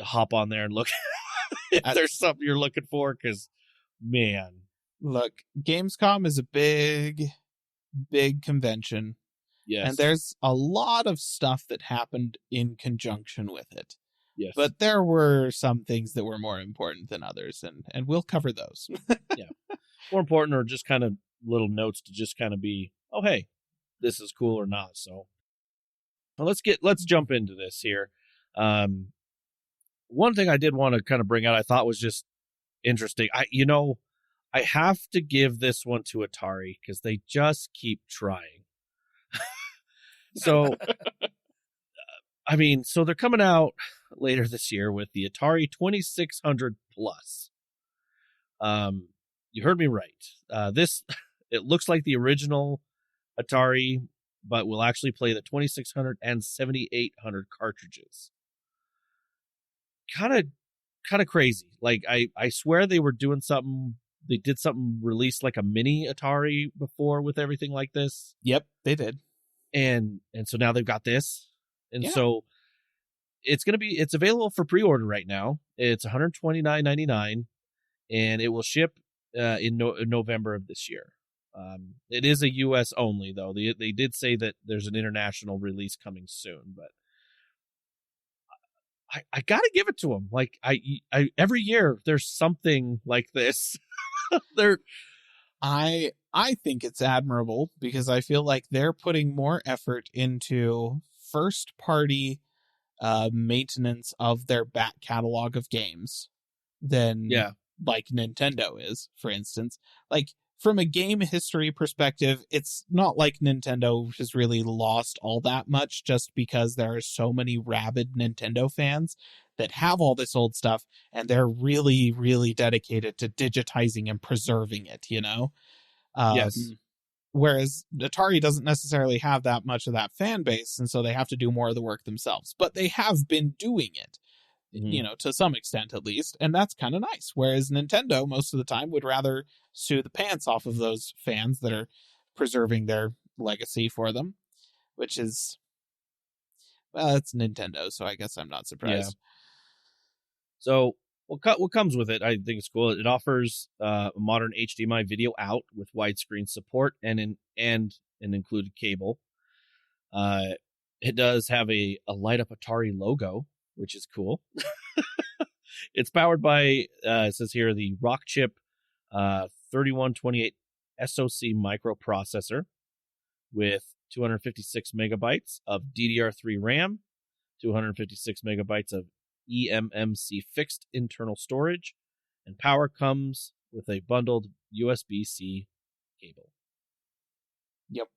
[SPEAKER 2] hop on there and look if there's something you're looking for, because, man.
[SPEAKER 3] Look, Gamescom is a big convention.
[SPEAKER 2] Yes.
[SPEAKER 3] And there's a lot of stuff that happened in conjunction with it.
[SPEAKER 2] Yes.
[SPEAKER 3] But there were some things that were more important than others, and we'll cover those.
[SPEAKER 2] Yeah. More important, or just kind of little notes to just kind of be, oh, hey, this is cool or not. So well, let's jump into this here. One thing I did want to kind of bring out, I thought was just interesting. I have to give this one to Atari because they just keep trying. So, so they're coming out later this year with the Atari 2600 Plus. You heard me right. It looks like the original Atari, but will actually play the 2600 and 7800 cartridges. Kind of crazy. Like, I swear they were doing something. They did something, released like a mini Atari before with everything like this.
[SPEAKER 3] Yep, they did.
[SPEAKER 2] And so now they've got this. And so it's available for pre-order right now. It's $129.99, and it will ship in November of this year. It is a US only, though. They did say that there's an international release coming soon, but I gotta give it to them. Like, I every year there's something like this.
[SPEAKER 3] I think it's admirable because I feel like they're putting more effort into first party maintenance of their back catalog of games than like Nintendo is, for instance. Like, from a game history perspective, it's not like Nintendo has really lost all that much just because there are so many rabid Nintendo fans that have all this old stuff, and they're really, really dedicated to digitizing and preserving it,
[SPEAKER 2] Yes.
[SPEAKER 3] Whereas Atari doesn't necessarily have that much of that fan base, and so they have to do more of the work themselves. But they have been doing it, to some extent at least, and that's kind of nice. Whereas Nintendo, most of the time, would rather sue the pants off of those fans that are preserving their legacy for them, which is, well, it's Nintendo, so I guess I'm not surprised.
[SPEAKER 2] Yeah. So what comes with it, I think it's cool. It offers a modern HDMI video out with widescreen support and an included cable. It does have a light up Atari logo, which is cool. It's powered by, it says here, the Rockchip 3128 SoC microprocessor with 256 megabytes of DDR3 RAM, 256 megabytes of eMMC fixed internal storage, and power comes with a bundled USB-C cable.
[SPEAKER 3] Yep.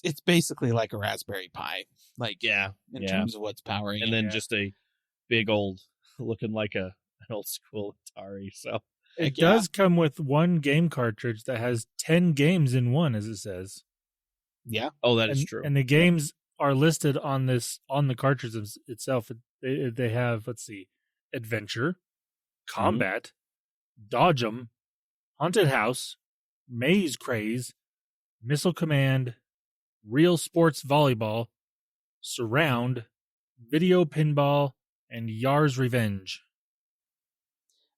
[SPEAKER 3] It's basically like a Raspberry Pi, in terms of what's powering
[SPEAKER 2] and then just a big old, looking like an old school Atari. So
[SPEAKER 1] it does come with one game cartridge that has 10 games in one, as it says.
[SPEAKER 3] Yeah.
[SPEAKER 2] Oh, that is true.
[SPEAKER 1] And the games are listed on the cartridge itself. They have, let's see, Adventure, Combat, Dodge 'em, Haunted House, Maze Craze, Missile Command, Real Sports Volleyball, Surround, Video Pinball, and Yar's Revenge.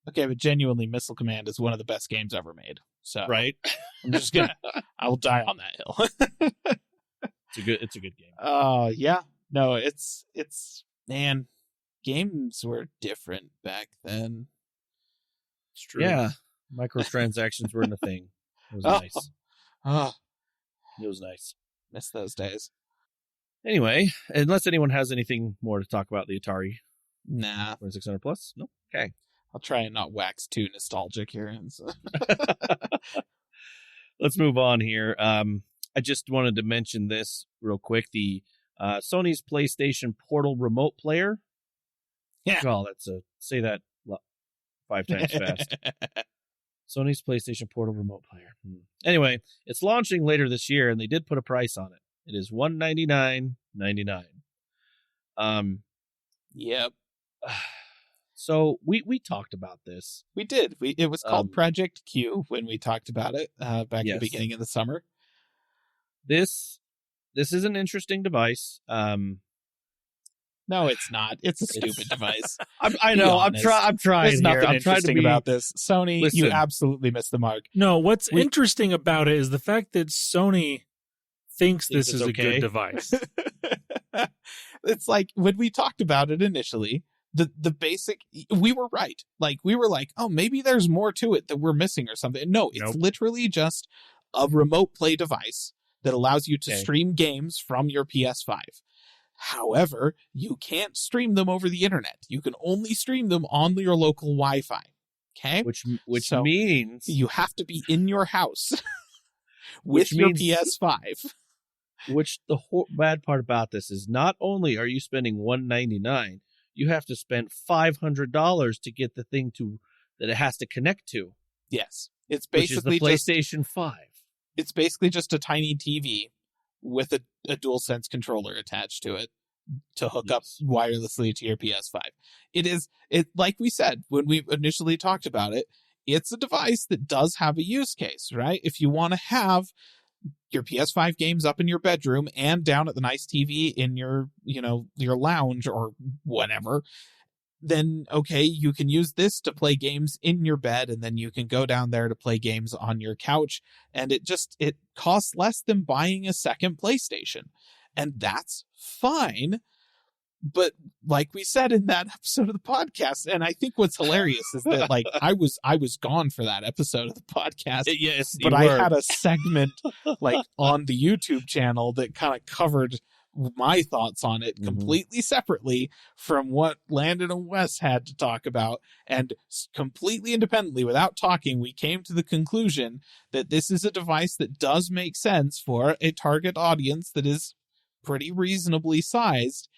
[SPEAKER 3] Okay, but genuinely, Missile Command is one of the best games ever made. So
[SPEAKER 2] right,
[SPEAKER 3] I'm just gonna, I will die on that hill.
[SPEAKER 2] It's a good game.
[SPEAKER 3] Oh yeah, no, it's man, games were different back then.
[SPEAKER 2] It's true. Yeah, microtransactions weren't a thing. It was nice.
[SPEAKER 3] Oh,
[SPEAKER 2] It was nice.
[SPEAKER 3] Miss those days.
[SPEAKER 2] Anyway, unless anyone has anything more to talk about the Atari
[SPEAKER 3] Nah.
[SPEAKER 2] 2600 Plus? No? Okay.
[SPEAKER 3] I'll try and not wax too nostalgic here.
[SPEAKER 2] Let's move on here. I just wanted to mention this real quick. The Sony's PlayStation Portal Remote Player.
[SPEAKER 3] Yeah.
[SPEAKER 2] Oh, say that 5 times fast. Sony's PlayStation Portal Remote Player. Anyway, it's launching later this year, and they did put a price on it. It is $199.99.
[SPEAKER 3] Yep.
[SPEAKER 2] So we talked about this.
[SPEAKER 3] We did. It was called Project Q when we talked about it back at the beginning of the summer.
[SPEAKER 2] This is an interesting device.
[SPEAKER 3] No, it's not. It's a stupid device.
[SPEAKER 2] I know. I'm trying.
[SPEAKER 3] There's nothing
[SPEAKER 2] I'm trying
[SPEAKER 3] interesting
[SPEAKER 2] to be,
[SPEAKER 3] about this. Sony,
[SPEAKER 2] Listen.
[SPEAKER 3] you absolutely missed the mark.
[SPEAKER 1] No, what's interesting about it is the fact that Sony thinks this is
[SPEAKER 2] okay.
[SPEAKER 1] a good device.
[SPEAKER 3] It's like when we talked about it initially, the basic, we were right. Like we were like, oh, maybe there's more to it that we're missing or something. No, it's literally just a remote play device that allows you to stream games from your PS5. However, you can't stream them over the internet. You can only stream them on your local Wi-Fi. Okay?
[SPEAKER 2] Which means
[SPEAKER 3] you have to be in your house with your PS5.
[SPEAKER 2] Which the whole bad part about this is not only are you spending $199, you have to spend $500 to get the thing that it has to connect to.
[SPEAKER 3] Yes. It's basically
[SPEAKER 2] which is the PlayStation 5.
[SPEAKER 3] It's basically just a tiny TV with a DualSense controller attached to it to hook up wirelessly to your PS5. It like we said when we initially talked about it, it's a device that does have a use case, right? If you want to have your PS5 games up in your bedroom and down at the nice TV in your lounge or whatever, then okay, you can use this to play games in your bed, and then you can go down there to play games on your couch, and it costs less than buying a second PlayStation, and that's fine. But like we said in that episode of the podcast, and I think what's hilarious is that like I was gone for that episode of the podcast.
[SPEAKER 2] Yes,
[SPEAKER 3] but I had a segment like on the YouTube channel that kind of covered my thoughts on it completely separately from what Landon and Wes had to talk about, and completely independently without talking, we came to the conclusion that this is a device that does make sense for a target audience that is pretty reasonably sized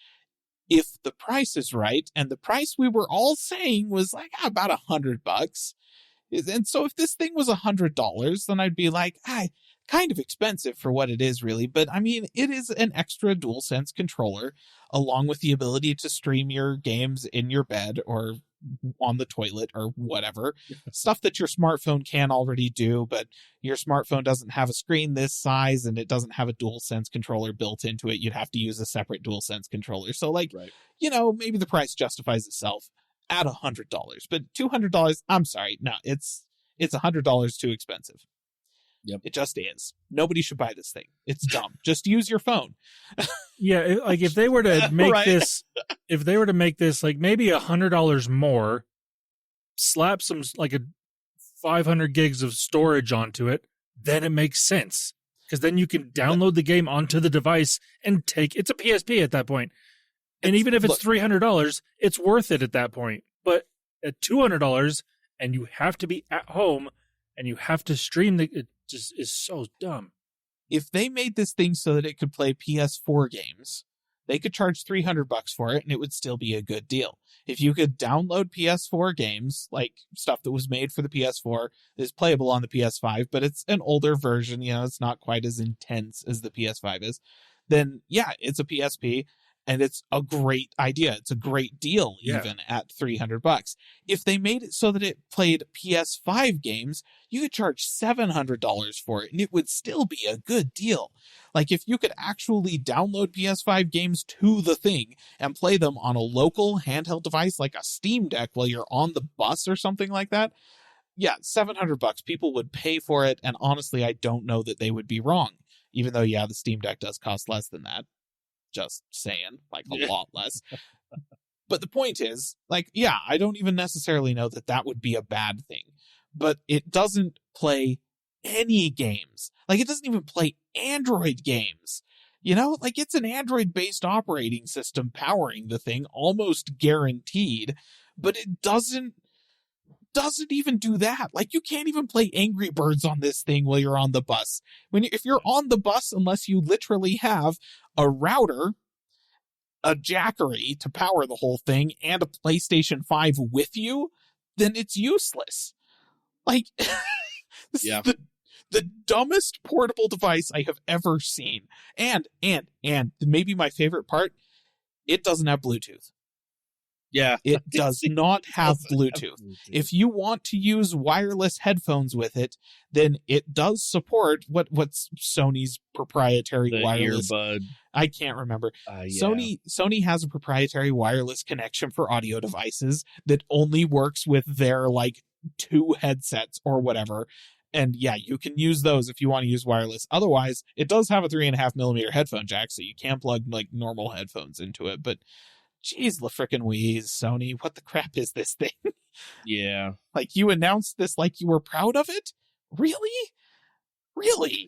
[SPEAKER 3] if the price is right. And the price we were all saying was like about $100. And so if this thing was $100, then I'd be like, kind of expensive for what it is, really. But I mean, it is an extra DualSense controller along with the ability to stream your games in your bed or on the toilet or whatever. Stuff that your smartphone can already do, but your smartphone doesn't have a screen this size and it doesn't have a DualSense controller built into it. You'd have to use a separate DualSense controller. So like, maybe the price justifies itself at $100, but $200, I'm sorry. No, it's $100 too expensive.
[SPEAKER 2] Yep.
[SPEAKER 3] It just is. Nobody should buy this thing. It's dumb. Just use your phone.
[SPEAKER 1] Yeah, like if they were to make this like maybe $100 more, slap some like a 500 gigs of storage onto it, then it makes sense. Because then you can download the game onto the device and it's a PSP at that point. And even if it's $300, it's worth it at that point. But at $200, and you have to be at home and you have to stream it just is so dumb.
[SPEAKER 3] If they made this thing so that it could play PS4 games, they could charge $300 for it and it would still be a good deal. If you could download PS4 games, like stuff that was made for the PS4 is playable on the PS5, but it's an older version, it's not quite as intense as the PS5 is, then yeah, it's a PSP. And it's a great idea. It's a great deal, even at $300. If they made it so that it played PS5 games, you could charge $700 for it, and it would still be a good deal. Like if you could actually download PS5 games to the thing and play them on a local handheld device like a Steam Deck while you're on the bus or something like that, yeah, $700. People would pay for it, and honestly, I don't know that they would be wrong. Even though, the Steam Deck does cost less than that. Just saying, like a lot less. But the point is, like, I don't even necessarily know that would be a bad thing. But it doesn't play any games. Like, it doesn't even play Android games. You know, like it's an Android-based operating system powering the thing, almost guaranteed, but it doesn't even do that. Like, you can't even play Angry Birds on this thing while you're on the bus. If you're on the bus, unless you literally have a router, a jackery to power the whole thing, and a PlayStation 5 with you, then it's useless. Like, this is the dumbest portable device I have ever seen. And maybe my favorite part, it doesn't have Bluetooth.
[SPEAKER 2] Yeah.
[SPEAKER 3] It does not have Bluetooth. If you want to use wireless headphones with it, then it does support what's Sony's proprietary
[SPEAKER 2] the
[SPEAKER 3] wireless
[SPEAKER 2] earbud.
[SPEAKER 3] I can't remember.
[SPEAKER 2] Yeah.
[SPEAKER 3] Sony has a proprietary wireless connection for audio devices that only works with their like 2 headsets or whatever. And yeah, you can use those if you want to use wireless. Otherwise, it does have a 3.5mm headphone jack, so you can plug like normal headphones into it. But geez, the frickin' Wheeze, Sony, what the crap is this thing?
[SPEAKER 2] Yeah.
[SPEAKER 3] Like, you announced this like you were proud of it? Really?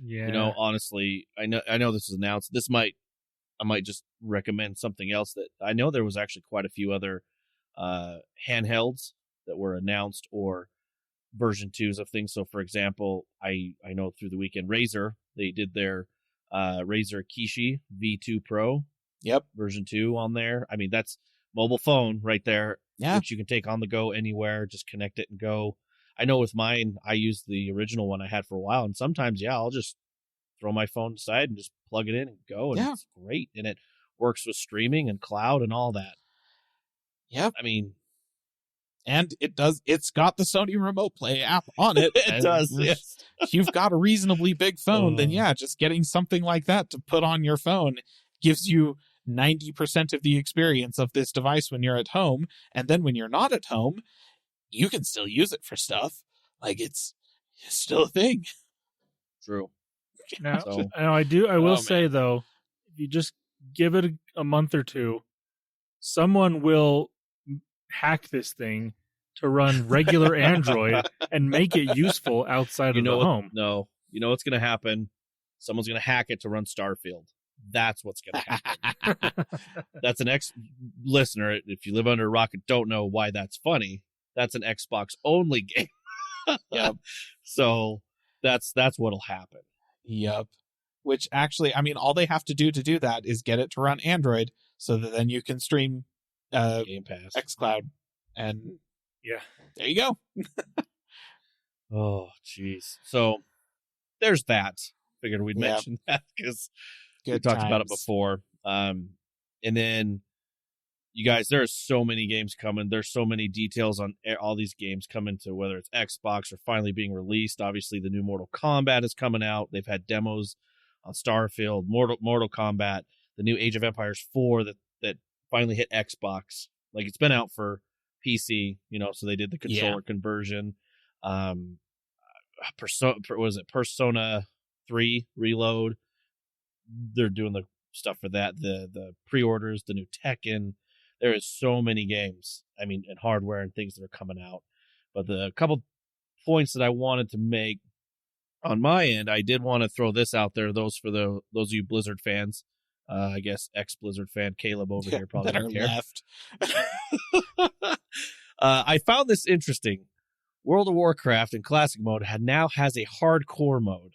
[SPEAKER 1] Yeah.
[SPEAKER 2] You know, honestly, I know this was announced. I might just recommend something else that I know there was actually quite a few other handhelds that were announced or version 2s of things. So, for example, I know through the weekend, Razer, they did their Razer Kishi V2 Pro.
[SPEAKER 3] Yep.
[SPEAKER 2] Version 2 on there. I mean, that's mobile phone right there,
[SPEAKER 3] yeah.
[SPEAKER 2] which you can take on the go anywhere, just connect it and go. I know with mine, I used the original one I had for a while, and sometimes, I'll just throw my phone aside and just plug it in and go, and it's great. And it works with streaming and cloud and all that.
[SPEAKER 3] Yep.
[SPEAKER 2] I mean,
[SPEAKER 3] and it's got the Sony Remote Play app on it.
[SPEAKER 2] It does, yes.
[SPEAKER 3] If you've got a reasonably big phone, then just getting something like that to put on your phone gives you 90% of the experience of this device when you're at home. And then when you're not at home, you can still use it for stuff. Like, it's still a thing.
[SPEAKER 2] True.
[SPEAKER 1] Now, I will say, though, if you just give it a month or two, someone will hack this thing to run regular Android and make it useful outside of the home.
[SPEAKER 2] No, you know what's going to happen? Someone's going to hack it to run Starfield. That's what's going to happen. That's an listener. If you live under a rock and don't know why that's funny, that's an Xbox only game.
[SPEAKER 3] Yep.
[SPEAKER 2] So that's what'll happen.
[SPEAKER 3] Yep. Which actually, I mean, all they have to do that is get it to run Android, so that then you can stream
[SPEAKER 2] Game Pass,
[SPEAKER 3] xCloud, and there you go.
[SPEAKER 2] Oh, jeez. So there's that. Figured we'd mention that because we talked about it before. And then, you guys, there are so many games coming. There's so many details on all these games coming to, whether it's Xbox or finally being released. Obviously, the new Mortal Kombat is coming out. They've had demos on Starfield, Mortal Kombat, the new Age of Empires 4 that finally hit Xbox. Like, it's been out for PC, so they did the controller conversion. Persona 3 Reload? They're doing the stuff for that. The pre-orders, the new Tekken. There is so many games, and hardware and things that are coming out. But the couple points that I wanted to make on my end, I did want to throw this out there. Those of you Blizzard fans, I guess ex-Blizzard fan Caleb over here probably don't care.
[SPEAKER 3] Left.
[SPEAKER 2] I found this interesting. World of Warcraft in classic mode now has a hardcore mode.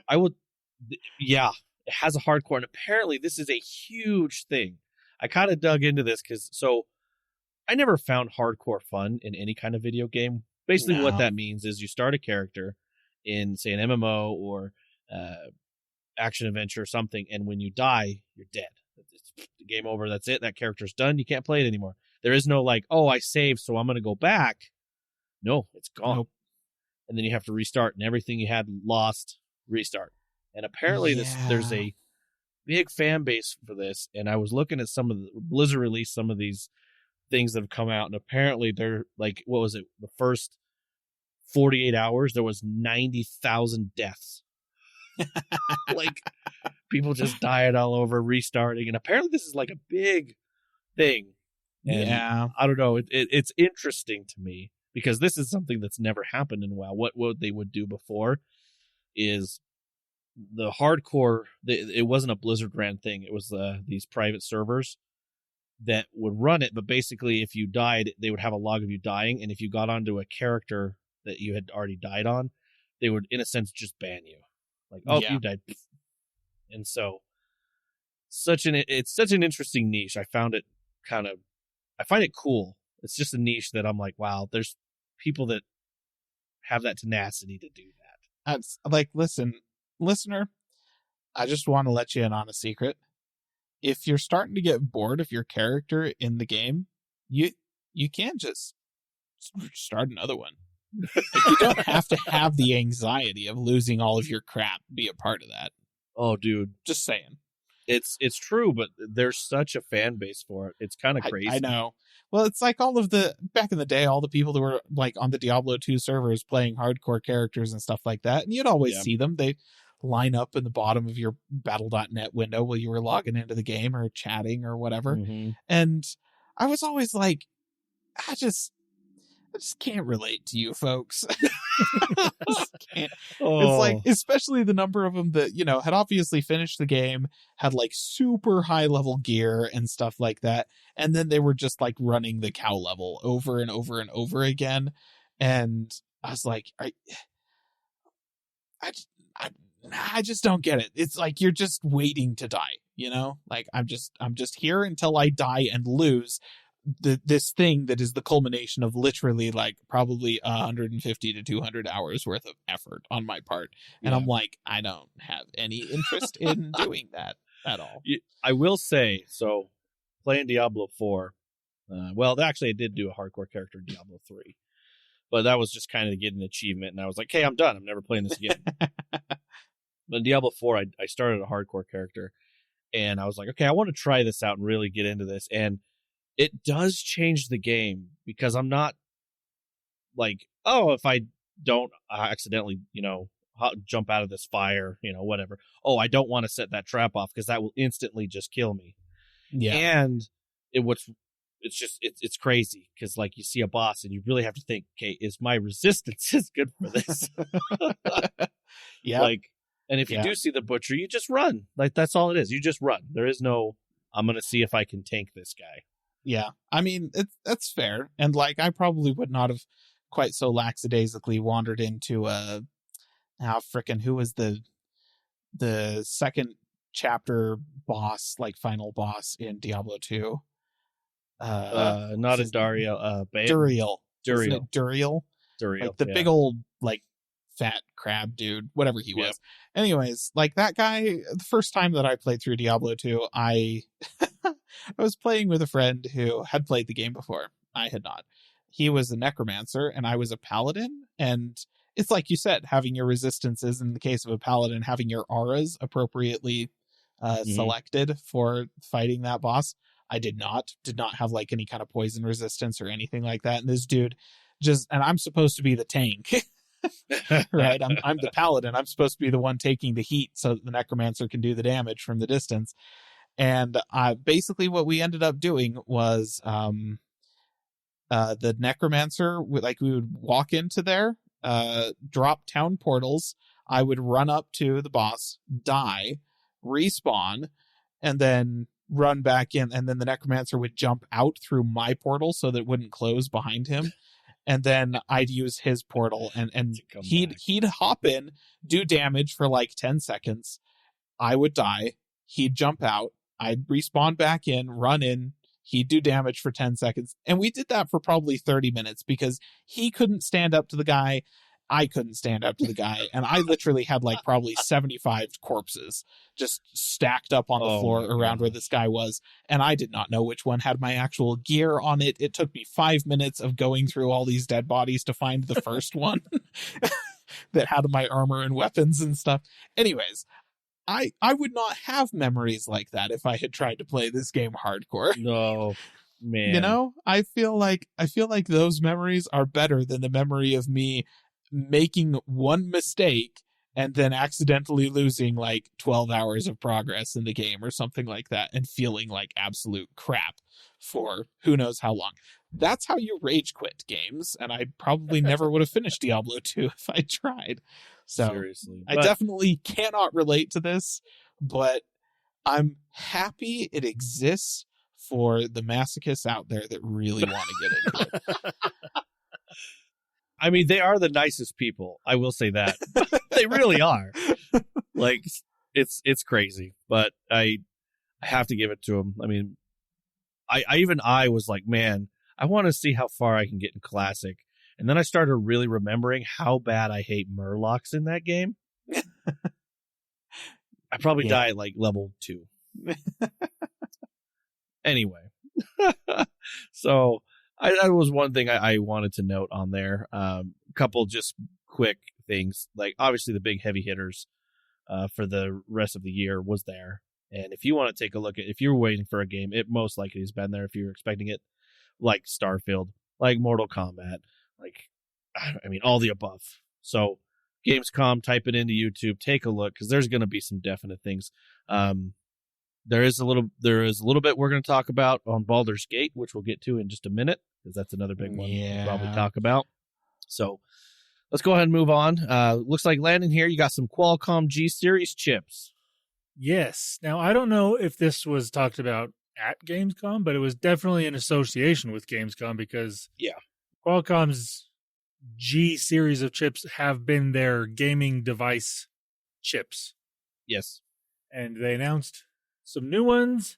[SPEAKER 2] It has a hardcore, and apparently this is a huge thing. I kind of dug into this so I never found hardcore fun in any kind of video game. Basically, what that means is you start a character in, say, an MMO or action adventure or something, and when you die, you're dead. It's game over. That's it. That character's done. You can't play it anymore. There is no like, oh, I saved, so I'm going to go back. No, it's gone. Nope. And then you have to restart, and everything you had lost, restart. And apparently there's a big fan base for this. And I was looking at Blizzard released some of these things that have come out, and apparently they're like, what was it? The first 48 hours, there was 90,000 deaths. Like, people just dying all over, restarting. And apparently this is like a big thing. And I don't know. It's interesting to me because this is something that's never happened in WoW. What they would do before is the hardcore, it wasn't a Blizzard ran thing. It was these private servers that would run it, but basically if you died, they would have a log of you dying, and if you got onto a character that you had already died on, they would, in a sense, just ban you. Like, oh, you died. And so, it's such an interesting niche. I find it cool. It's just a niche that I'm like, wow, there's people that have that tenacity to do that.
[SPEAKER 3] That's like, listen, listener, I just want to let you in on a secret. If you're starting to get bored of your character in the game, you can just start another one. Like, you don't have to have the anxiety of losing all of your crap be a part of that.
[SPEAKER 2] Oh, dude.
[SPEAKER 3] Just saying.
[SPEAKER 2] It's true, but there's such a fan base for it. It's kind of crazy.
[SPEAKER 3] I know. Well, it's like back in the day, all the people that were like on the Diablo 2 servers playing hardcore characters and stuff like that. And you'd always see them. They line up in the bottom of your battle.net window while you were logging into the game or chatting or whatever. Mm-hmm. And I was always like, I just can't relate to you folks. Can't. It's like, especially the number of them that, you know, had obviously finished the game, had like super high level gear and stuff like that. And then they were just like running the cow level over and over and over again. And I was like, I just don't get it. It's like, you're just waiting to die, you know, like I'm just here until I die and lose this thing that is the culmination of literally like probably 150 to 200 hours worth of effort on my part. And I'm like, I don't have any interest in doing that at all.
[SPEAKER 2] I will say, so playing Diablo 4, well, actually I did do a hardcore character in Diablo 3, but that was just kind of to get an achievement. And I was like, hey, I'm done. I'm never playing this again. But in Diablo 4, I started a hardcore character and I was like, okay, I want to try this out and really get into this. And it does change the game because I'm not like, oh, if I don't accidentally, you know, jump out of this fire, you know, whatever. Oh, I don't want to set that trap off because that will instantly just kill me. Yeah. And it's crazy because like you see a boss and you really have to think, okay, is my resistance is good for this? Yeah. Like, and if you do see the butcher, you just run. Like, that's all it is. You just run. There is no, I'm going to see if I can tank this guy.
[SPEAKER 3] Yeah, I mean, that's fair. And like, I probably would not have quite so lackadaisically wandered into who was the second chapter boss, like final boss in Diablo 2?
[SPEAKER 2] Not a Duriel.
[SPEAKER 3] Duriel.
[SPEAKER 2] Duriel.
[SPEAKER 3] Like the big old like fat crab dude, whatever he was. Anyways, like that guy, the first time that I played through Diablo 2, I was playing with a friend who had played the game before. I had not. He was a necromancer and I was a paladin. And it's like you said, having your resistances, in the case of a paladin, having your auras appropriately selected for fighting that boss. I did not have like any kind of poison resistance or anything like that. And this dude and I'm supposed to be the tank. Right, I'm the paladin. I'm supposed to be the one taking the heat so that the necromancer can do the damage from the distance. And basically what we ended up doing was the necromancer, we would walk into there, drop town portals. I would run up to the boss, die, respawn, and then run back in. And then the necromancer would jump out through my portal so that it wouldn't close behind him. And then I'd use his portal and he'd hop in, do damage for like 10 seconds. I would die. He'd jump out. I'd respawn back in, run in. He'd do damage for 10 seconds. And we did that for probably 30 minutes because he couldn't stand up to the guy. I couldn't stand up to the guy. And I literally had like probably 75 corpses just stacked up on the floor around where this guy was. And I did not know which one had my actual gear on it. It took me 5 minutes of going through all these dead bodies to find the first one that had my armor and weapons and stuff. Anyways, I would not have memories like that if I had tried to play this game hardcore.
[SPEAKER 2] No, man.
[SPEAKER 3] You know, I feel like those memories are better than the memory of me making one mistake and then accidentally losing like 12 hours of progress in the game or something like that and feeling like absolute crap for who knows how long. that's how you rage quit games, and I probably never would have finished Diablo 2 if I tried. So
[SPEAKER 2] Seriously.
[SPEAKER 3] I definitely cannot relate to this, but I'm happy it exists for the masochists out there that really want to get into it.
[SPEAKER 2] I mean, they are the nicest people. I will say that. They really are. Like, it's crazy, but I have to give it to them. I mean, I was like, man, I want to see how far I can get in Classic. And then I started really remembering how bad I hate Murlocs in that game. I probably die at like level 2. Anyway. So that was one thing I wanted to note on there. A couple just quick things. Like, obviously the big heavy hitters for the rest of the year was there. And if you want to take a look at, if you're waiting for a game, it most likely has been there if you're expecting it. Like Starfield, like Mortal Kombat, like, I mean, all the above. So Gamescom, type it into YouTube, take a look, because there's going to be some definite things. There is a little bit we're going to talk about on Baldur's Gate, which we'll get to in just a minute, because that's another big one we'll probably talk about. So let's go ahead and move on. Looks like, Landon, here you got some Qualcomm G Series chips.
[SPEAKER 1] Yes. Now, I don't know if this was talked about at Gamescom, but it was definitely in association with Gamescom, because Qualcomm's G series of chips have been their gaming device chips.
[SPEAKER 2] Yes.
[SPEAKER 1] And they announced some new ones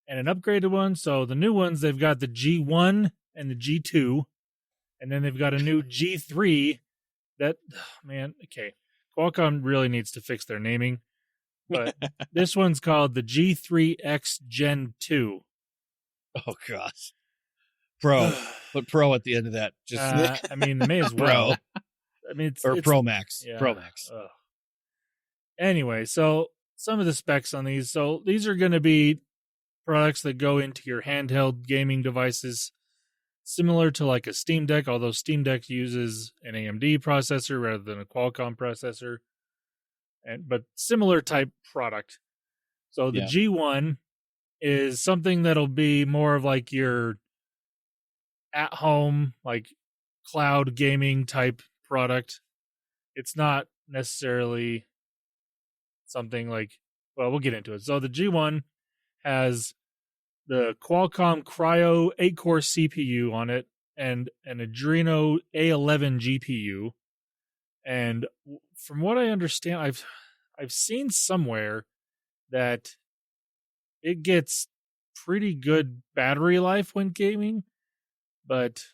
[SPEAKER 1] and an upgraded one. So the new ones, they've got the G1 and the G2, and then they've got a new G3 that, man, okay. Qualcomm really needs to fix their naming. But this one's called the G3X Gen 2.
[SPEAKER 2] Oh, gosh. Pro. Put Pro at the end of that. Just
[SPEAKER 1] I mean, may as well.
[SPEAKER 2] Pro.
[SPEAKER 1] I mean, it's
[SPEAKER 2] Pro Max.
[SPEAKER 1] Yeah,
[SPEAKER 2] Pro Max.
[SPEAKER 1] Anyway, so some of the specs on these. So these are going to be products that go into your handheld gaming devices, similar to like a Steam Deck, although Steam Deck uses an AMD processor rather than a Qualcomm processor. But similar type product. So the G1 is something that'll be more of like your at-home, like cloud gaming type product. It's not necessarily something like, well, we'll get into it. So the G1 has the Qualcomm Cryo 8-core CPU on it and an Adreno A11 GPU. And from what I understand, I've seen somewhere that it gets pretty good battery life when gaming, but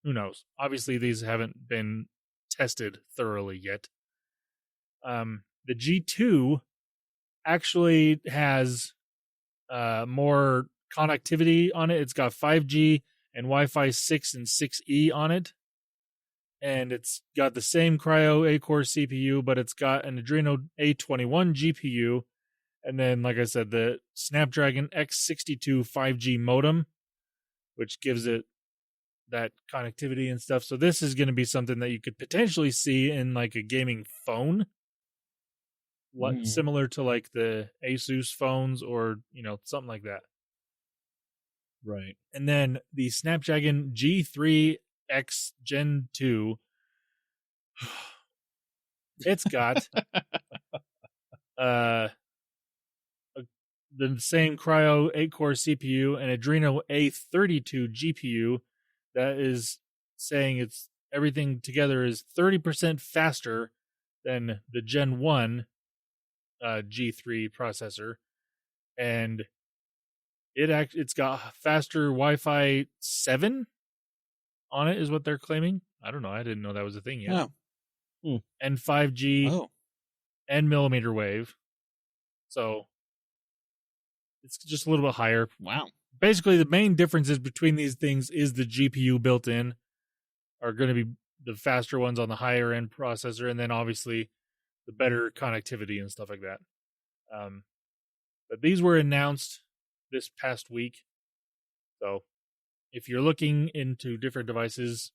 [SPEAKER 1] who knows? Obviously, these haven't been tested thoroughly yet. The G2 actually has more connectivity on it. It's got 5G and Wi-Fi 6 and 6E on it. And it's got the same Cryo 8-core CPU, but it's got an Adreno A21 GPU. And then, like I said, the Snapdragon X62 5G modem, which gives it that connectivity and stuff. So this is going to be something that you could potentially see in like a gaming phone. Similar to like the Asus phones or, something like that.
[SPEAKER 2] Right.
[SPEAKER 1] And then the Snapdragon G3 X Gen 2, it's got the same Cryo 8-core CPU and Adreno A32 GPU that is saying it's everything together is 30% faster than the Gen 1 G3 processor, and it's got faster Wi-Fi 7 on it, is what they're claiming. I don't know. I didn't know that was a thing yet.
[SPEAKER 3] Oh.
[SPEAKER 1] And 5G and millimeter wave. So it's just a little bit higher.
[SPEAKER 3] Wow.
[SPEAKER 1] Basically, the main differences between these things is the GPU built in are going to be the faster ones on the higher end processor, and then obviously the better connectivity and stuff like that. But these were announced this past week. So if you're looking into different devices,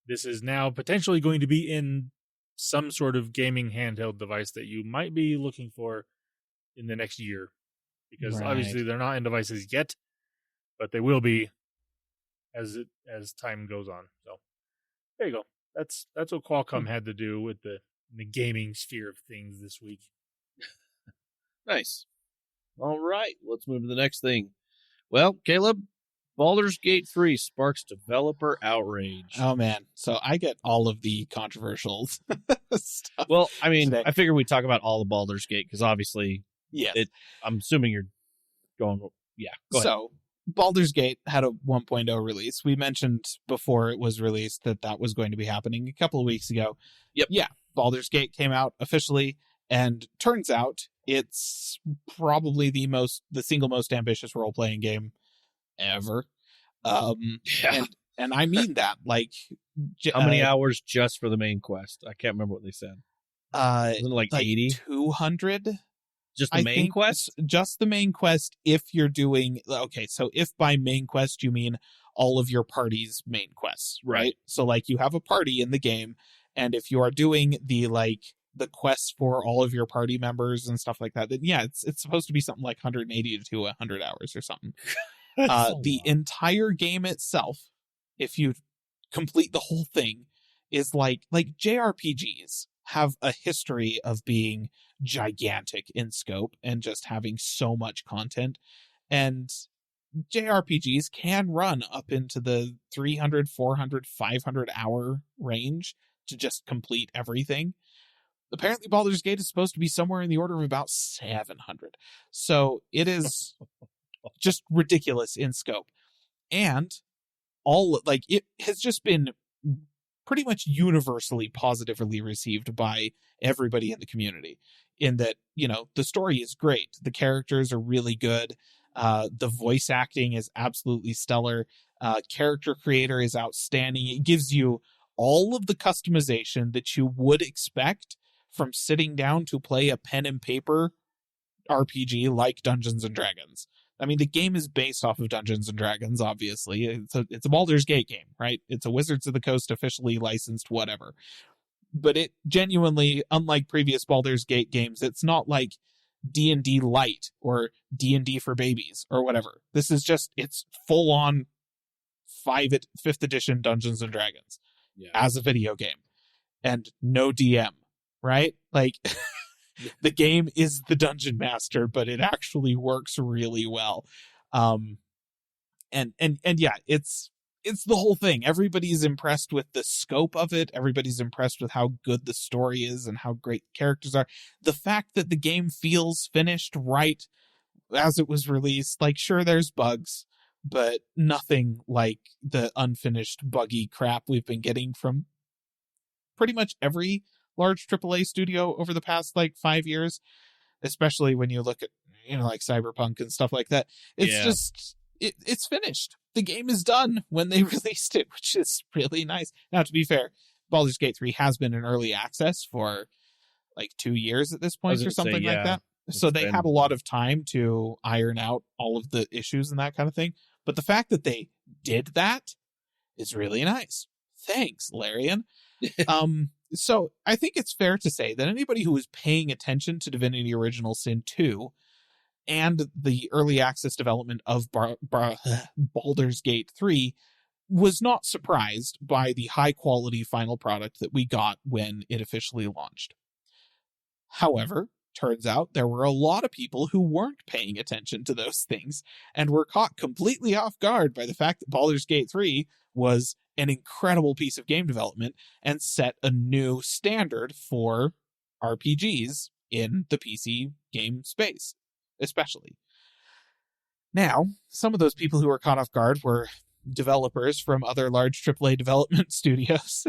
[SPEAKER 1] this is now potentially going to be in some sort of gaming handheld device that you might be looking for in the next year. Because obviously they're not in devices yet, but they will be as time goes on. So there you go. That's what Qualcomm had to do with the gaming sphere of things this week.
[SPEAKER 2] Nice. All right, let's move to the next thing. Well, Caleb, Baldur's Gate 3 sparks developer outrage.
[SPEAKER 3] Oh, man. So I get all of the controversial stuff.
[SPEAKER 2] Well, I mean,
[SPEAKER 3] today.
[SPEAKER 2] I figure we talk about all the Baldur's Gate because obviously,
[SPEAKER 3] yes.
[SPEAKER 2] I'm assuming you're going, yeah, go ahead.
[SPEAKER 3] So Baldur's Gate had a 1.0 release. We mentioned before it was released that was going to be happening a couple of weeks ago.
[SPEAKER 2] Yep.
[SPEAKER 3] Yeah, Baldur's Gate came out officially, and turns out it's probably the single most ambitious role-playing game ever. And I mean that. Like,
[SPEAKER 2] how many hours just for the main quest? I can't remember what they said. Wasn't it like 80?
[SPEAKER 3] 200?
[SPEAKER 2] Just the main quest?
[SPEAKER 3] Just the main quest if you're doing... Okay, so if by main quest you mean all of your party's main quests, right? So, like, you have a party in the game, and if you are doing the quests for all of your party members and stuff like that, then yeah, it's supposed to be something like 180 to 100 hours or something. The entire game itself, if you complete the whole thing, is like JRPGs have a history of being gigantic in scope and just having so much content. And JRPGs can run up into the 300, 400, 500 hour range to just complete everything. Apparently Baldur's Gate is supposed to be somewhere in the order of about 700. So it is just ridiculous in scope. And it has just been pretty much universally positively received by everybody in the community, in that, the story is great. The characters are really good. The voice acting is absolutely stellar. Character creator is outstanding. It gives you all of the customization that you would expect from sitting down to play a pen and paper RPG like Dungeons and Dragons. I mean, the game is based off of Dungeons and Dragons, obviously. It's a Baldur's Gate game, right? It's a Wizards of the Coast officially licensed whatever. But it genuinely, unlike previous Baldur's Gate games, it's not like D&D Light or D&D for babies or whatever. This is just, it's full-on 5th edition Dungeons and Dragons as a video game. And no DM, right? Like... The game is the Dungeon Master, but it actually works really well. And yeah, it's the whole thing. Everybody's impressed with the scope of it. Everybody's impressed with how good the story is and how great characters are. The fact that the game feels finished right as it was released. Like, sure, there's bugs, but nothing like the unfinished buggy crap we've been getting from pretty much every large AAA studio over the past 5 years, especially when you look at like Cyberpunk and stuff like that. It's just it's finished. The game is done when they released it, which is really nice. Now, to be fair, Baldur's Gate 3 has been in early access for 2 years at this point or something like that. So they had a lot of time to iron out all of the issues and that kind of thing. But the fact that they did that is really nice. Thanks, Larian. So I think it's fair to say that anybody who was paying attention to Divinity Original Sin 2 and the early access development of Baldur's Gate 3 was not surprised by the high quality final product that we got when it officially launched. However, turns out there were a lot of people who weren't paying attention to those things and were caught completely off guard by the fact that Baldur's Gate 3 was an incredible piece of game development and set a new standard for RPGs in the PC game space, especially. Now, some of those people who were caught off guard were developers from other large AAA development studios.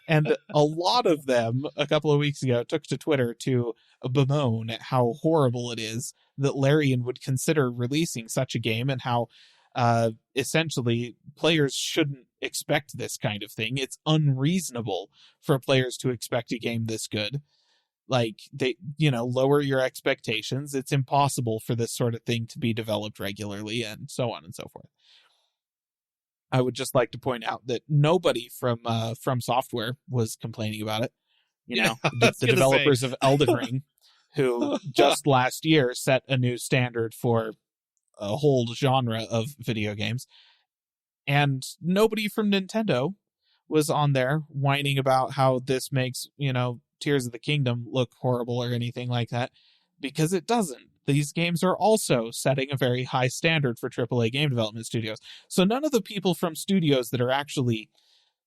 [SPEAKER 3] And a lot of them, a couple of weeks ago, took to Twitter to bemoan at how horrible it is that Larian would consider releasing such a game and how essentially players shouldn't expect this kind of thing. It's unreasonable for players to expect a game this good. Lower your expectations. It's impossible for this sort of thing to be developed regularly, and so on and so forth. I would just like to point out that nobody from Software was complaining about it. The developers of Elden Ring, who just last year set a new standard for a whole genre of video games. And nobody from Nintendo was on there whining about how this makes, Tears of the Kingdom look horrible or anything like that, because it doesn't. These games are also setting a very high standard for AAA game development studios. So none of the people from studios that are actually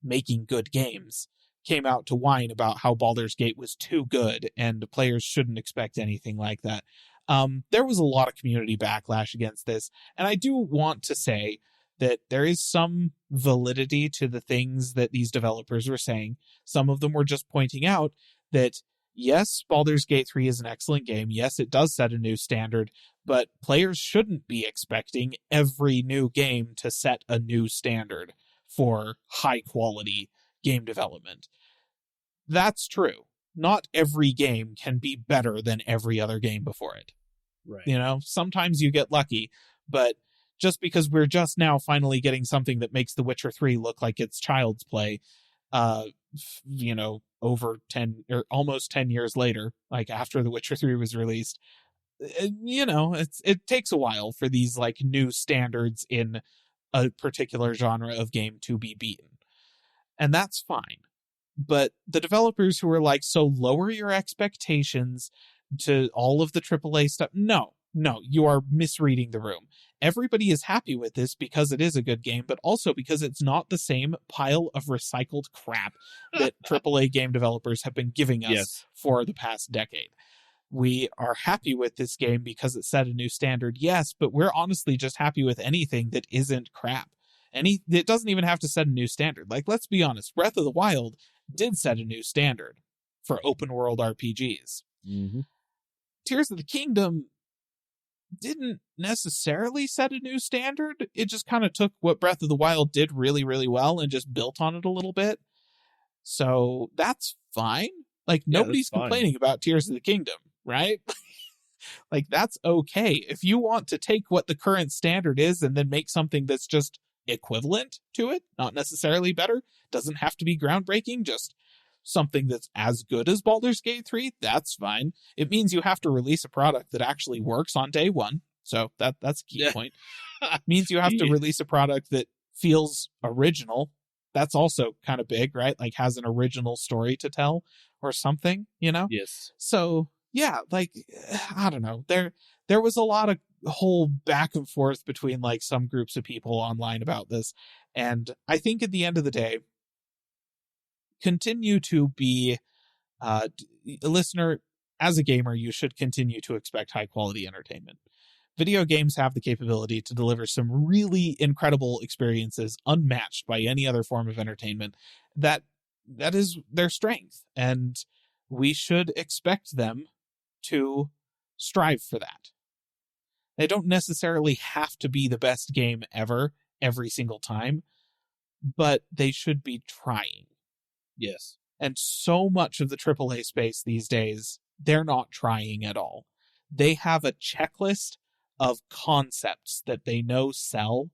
[SPEAKER 3] making good games came out to whine about how Baldur's Gate was too good and players shouldn't expect anything like that. There was a lot of community backlash against this, and I do want to say that there is some validity to the things that these developers were saying. Some of them were just pointing out that, yes, Baldur's Gate 3 is an excellent game. Yes, it does set a new standard, but players shouldn't be expecting every new game to set a new standard for high-quality game development. That's true. Not every game can be better than every other game before it.
[SPEAKER 2] Right.
[SPEAKER 3] Sometimes you get lucky, but just because we're just now finally getting something that makes The Witcher 3 look like it's child's play, over 10 or almost 10 years later, like after The Witcher 3 was released, it takes a while for these like new standards in a particular genre of game to be beaten. And that's fine. But the developers who are like, so lower your expectations to all of the AAA stuff. No, you are misreading the room. Everybody is happy with this because it is a good game, but also because it's not the same pile of recycled crap that AAA game developers have been giving us for the past decade. We are happy with this game because it set a new standard, yes, but we're honestly just happy with anything that isn't crap. It doesn't even have to set a new standard. Like, let's be honest, Breath of the Wild did set a new standard for open world RPGs.
[SPEAKER 2] Mm-hmm.
[SPEAKER 3] Tears of the Kingdom didn't necessarily set a new standard. It just kind of took what Breath of the Wild did really, really well and just built on it a little bit. So that's fine. Like, nobody's complaining about Tears of the Kingdom, right? Like, that's okay. If you want to take what the current standard is and then make something that's just equivalent to it, not necessarily better, doesn't have to be groundbreaking, just something that's as good as Baldur's Gate 3, that's fine. It means you have to release a product that actually works on day one. So that's a key point. It means you have to release a product that feels original. That's also kind of big, right? Like, has an original story to tell or something,
[SPEAKER 2] Yes.
[SPEAKER 3] So, yeah, like, I don't know. There was a lot of whole back and forth between like some groups of people online about this. And I think at the end of the day, continue to be a listener. As a gamer, you should continue to expect high quality entertainment. Video games have the capability to deliver some really incredible experiences unmatched by any other form of entertainment. That is their strength, and we should expect them to strive for that. They don't necessarily have to be the best game ever every single time, but they should be trying.
[SPEAKER 2] Yes.
[SPEAKER 3] And so much of the AAA space these days, they're not trying at all. They have a checklist of concepts that they know sell,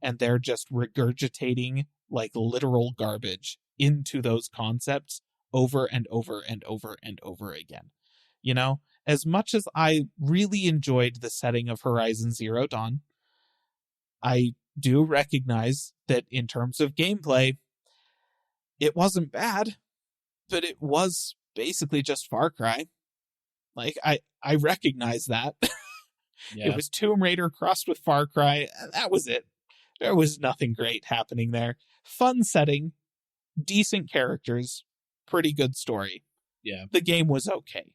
[SPEAKER 3] and they're just regurgitating like literal garbage into those concepts over and over and over and over again. As much as I really enjoyed the setting of Horizon Zero Dawn, I do recognize that in terms of gameplay, it wasn't bad, but it was basically just Far Cry. Like, I recognize that.
[SPEAKER 2] Yeah.
[SPEAKER 3] It was Tomb Raider crossed with Far Cry. That was it. There was nothing great happening there. Fun setting, decent characters, pretty good story.
[SPEAKER 2] Yeah.
[SPEAKER 3] The game was okay,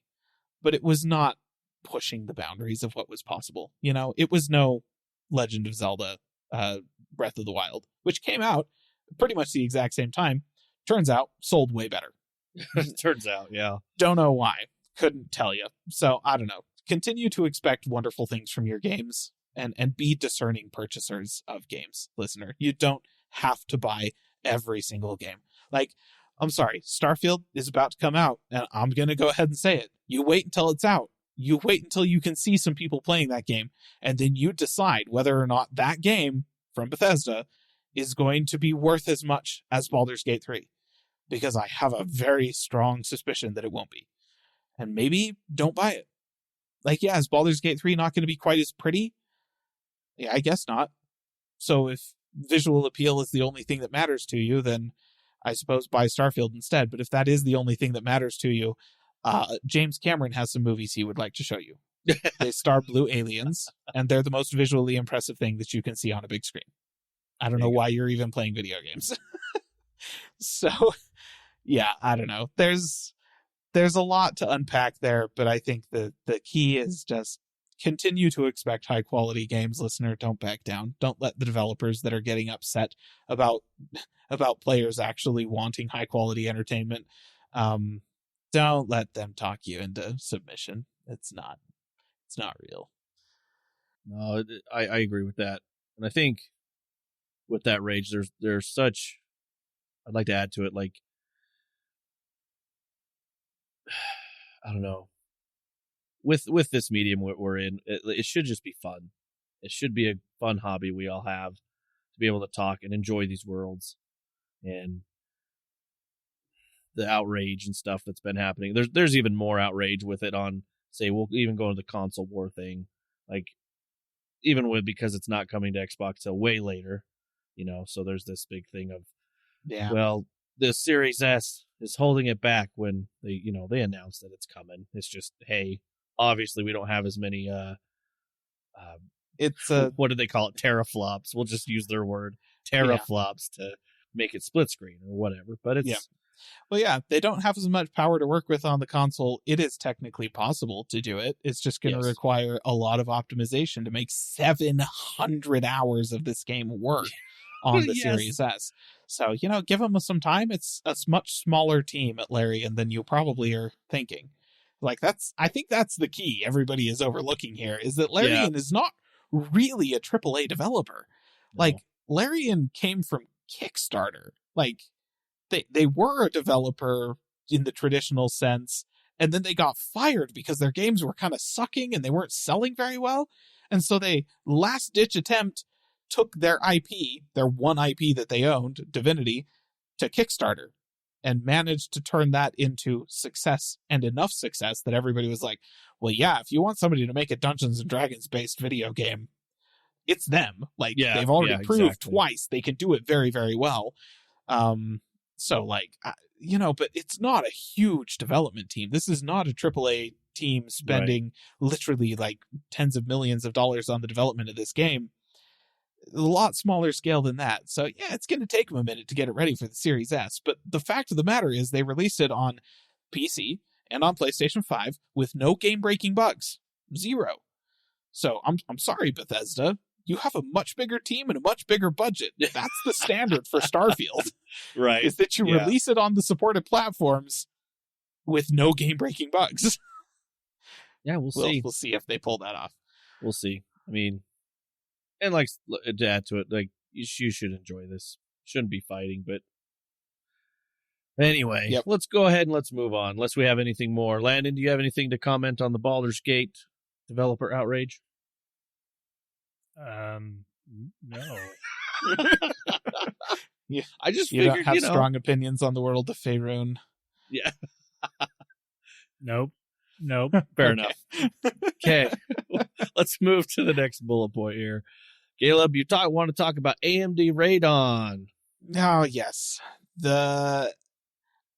[SPEAKER 3] but it was not pushing the boundaries of what was possible. It was no Legend of Zelda, Breath of the Wild, which came out pretty much the exact same time. Turns out, sold way better.
[SPEAKER 2] Turns out, yeah.
[SPEAKER 3] Don't know why. Couldn't tell you. So, I don't know. Continue to expect wonderful things from your games and be discerning purchasers of games, listener. You don't have to buy every single game. Like, I'm sorry, Starfield is about to come out, and I'm going to go ahead and say it. You wait until it's out. You wait until you can see some people playing that game, and then you decide whether or not that game from Bethesda is going to be worth as much as Baldur's Gate 3. Because I have a very strong suspicion that it won't be. And maybe don't buy it. Like, is Baldur's Gate 3 not going to be quite as pretty? Yeah, I guess not. So if visual appeal is the only thing that matters to you, then I suppose buy Starfield instead. But if that is the only thing that matters to you, James Cameron has some movies he would like to show you. They star blue aliens, and they're the most visually impressive thing that you can see on a big screen. I don't know why you're even playing video games. So, yeah, I don't know. There's a lot to unpack there, but I think the key is just continue to expect high quality games, listener. Don't back down. Don't let the developers that are getting upset about players actually wanting high quality entertainment. Don't let them talk you into submission. It's not real.
[SPEAKER 2] No, I agree with that. And I think with that rage, there's such, I'd like to add to it, like, I don't know, with this medium we're in, it should just be fun. It should be a fun hobby we all have to be able to talk and enjoy these worlds and the outrage and stuff that's been happening. There's even more outrage with it on, say, we'll even go into the console war thing, like, even with, because it's not coming to Xbox till way later, so there's this big thing of, well, the Series S is holding it back when they announced that it's coming. It's just, hey, obviously we don't have as many what do they call it, teraflops, we'll just use their word, teraflops, to make it split screen or whatever, but it's
[SPEAKER 3] well, yeah, they don't have as much power to work with on the console. It is technically possible to do it. It's just going to require a lot of optimization to make 700 hours of this game work on the Series S. So, give them some time. It's a much smaller team at Larian than you probably are thinking. Like, I think that's the key everybody is overlooking here, is that Larian is not really a AAA developer. No. Like, Larian came from Kickstarter. Like, they were a developer in the traditional sense, and then they got fired because their games were kind of sucking and they weren't selling very well. And so they last-ditch attempt took their IP, their one IP that they owned, Divinity, to Kickstarter and managed to turn that into success, and enough success that everybody was like, well, yeah, if you want somebody to make a Dungeons & Dragons-based video game, it's them. Like, they've already proved twice they can do it very, very well. So, like, but it's not a huge development team. This is not a AAA team spending literally like tens of millions of dollars on the development of this game. A lot smaller scale than that. So, yeah, it's going to take them a minute to get it ready for the Series S. But the fact of the matter is they released it on PC and on PlayStation 5 with no game-breaking bugs. 0. So, I'm sorry, Bethesda. You have a much bigger team and a much bigger budget. That's the standard for Starfield.
[SPEAKER 2] Right.
[SPEAKER 3] Is that you release it on the supported platforms with no game-breaking bugs.
[SPEAKER 2] Yeah, we'll see.
[SPEAKER 3] We'll see if they pull that off.
[SPEAKER 2] We'll see. I mean, and like, to add to it, like, you should enjoy this. Shouldn't be fighting, but anyway, let's go ahead and let's move on. Unless we have anything more. Landon, do you have anything to comment on the Baldur's Gate developer outrage?
[SPEAKER 1] No.
[SPEAKER 3] I just figured, you don't have strong opinions on the world of Faerun.
[SPEAKER 2] Yeah.
[SPEAKER 1] Nope.
[SPEAKER 2] Fair enough. Okay. Let's move to the next bullet point here. Caleb, you want to talk about AMD Radeon.
[SPEAKER 3] Oh, yes.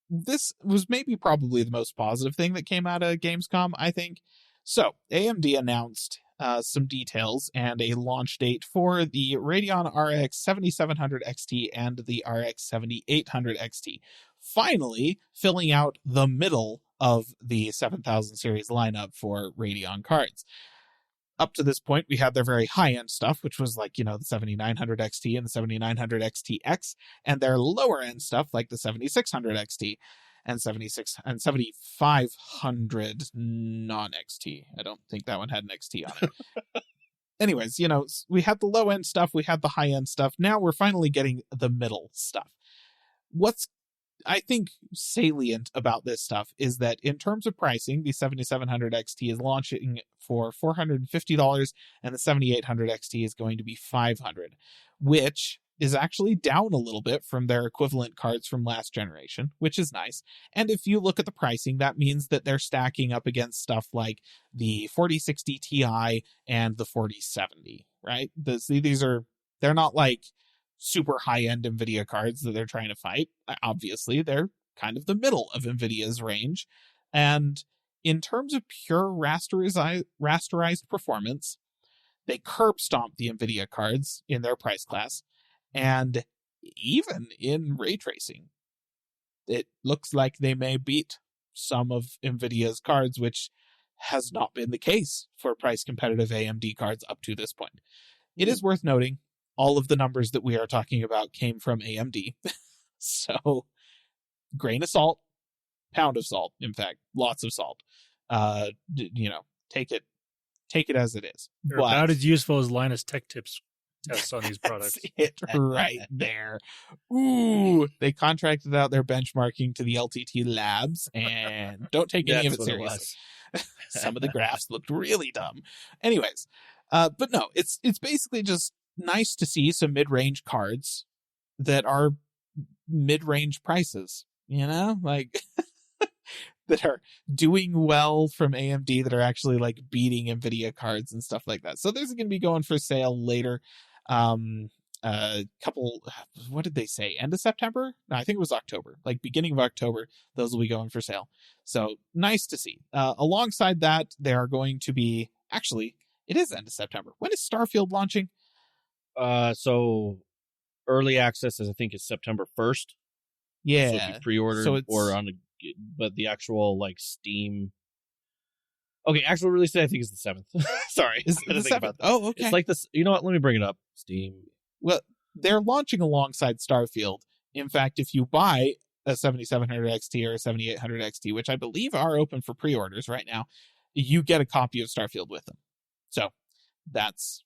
[SPEAKER 3] This was probably the most positive thing that came out of Gamescom, I think. So, AMD announced some details and a launch date for the Radeon RX 7700 XT and the RX 7800 XT. Finally, filling out the middle of the 7000 series lineup for Radeon cards. Up to this point, we had their very high-end stuff, which was like, the 7900 XT and the 7900 XTX, and their lower-end stuff like the 7600 XT and 7500 non-XT. I don't think that one had an XT on it. Anyways, we had the low-end stuff, we had the high-end stuff. Now we're finally getting the middle stuff. What's, I think, salient about this stuff is that in terms of pricing, the 7700 XT is launching for $450 and the 7800 XT is going to be $500, which is actually down a little bit from their equivalent cards from last generation, which is nice. And if you look at the pricing, that means that they're stacking up against stuff like the 4060 Ti and the 4070, right? They're not like super high-end NVIDIA cards that they're trying to fight. Obviously, they're kind of the middle of NVIDIA's range. And in terms of pure rasterized performance, they curb stomp the NVIDIA cards in their price class. And even in ray tracing, it looks like they may beat some of NVIDIA's cards, which has not been the case for price competitive AMD cards up to this point. It is worth noting, all of the numbers that we are talking about came from AMD. So, grain of salt, pound of salt, in fact, lots of salt. Take it as it is.
[SPEAKER 1] They're about as useful as Linus Tech Tips tests on these products.
[SPEAKER 3] It right there. Ooh, they contracted out their benchmarking to the LTT labs, and don't take any of it seriously. Some of the graphs looked really dumb. Anyways, but no, it's basically just nice to see some mid-range cards that are mid-range prices, like that are doing well from AMD, that are actually like beating NVIDIA cards and stuff like that. So there's going to be going for sale later. What did they say? End of September? No, I think it was October, like beginning of October. Those will be going for sale. So nice to see. Alongside that, there are going to be, actually, it is end of September. When is Starfield launching?
[SPEAKER 2] So early access is, I think, is September 1st.
[SPEAKER 3] Yeah.
[SPEAKER 2] So if you pre-order but the actual like Steam. Okay, actual release date I think is the 7th. Sorry.
[SPEAKER 3] Is it the 7th? Oh, okay.
[SPEAKER 2] It's like this. You know what? Let me bring it up. Steam.
[SPEAKER 3] Well, they're launching alongside Starfield. In fact, if you buy a 7700 XT or a 7800 XT, which I believe are open for pre-orders right now, you get a copy of Starfield with them. So that's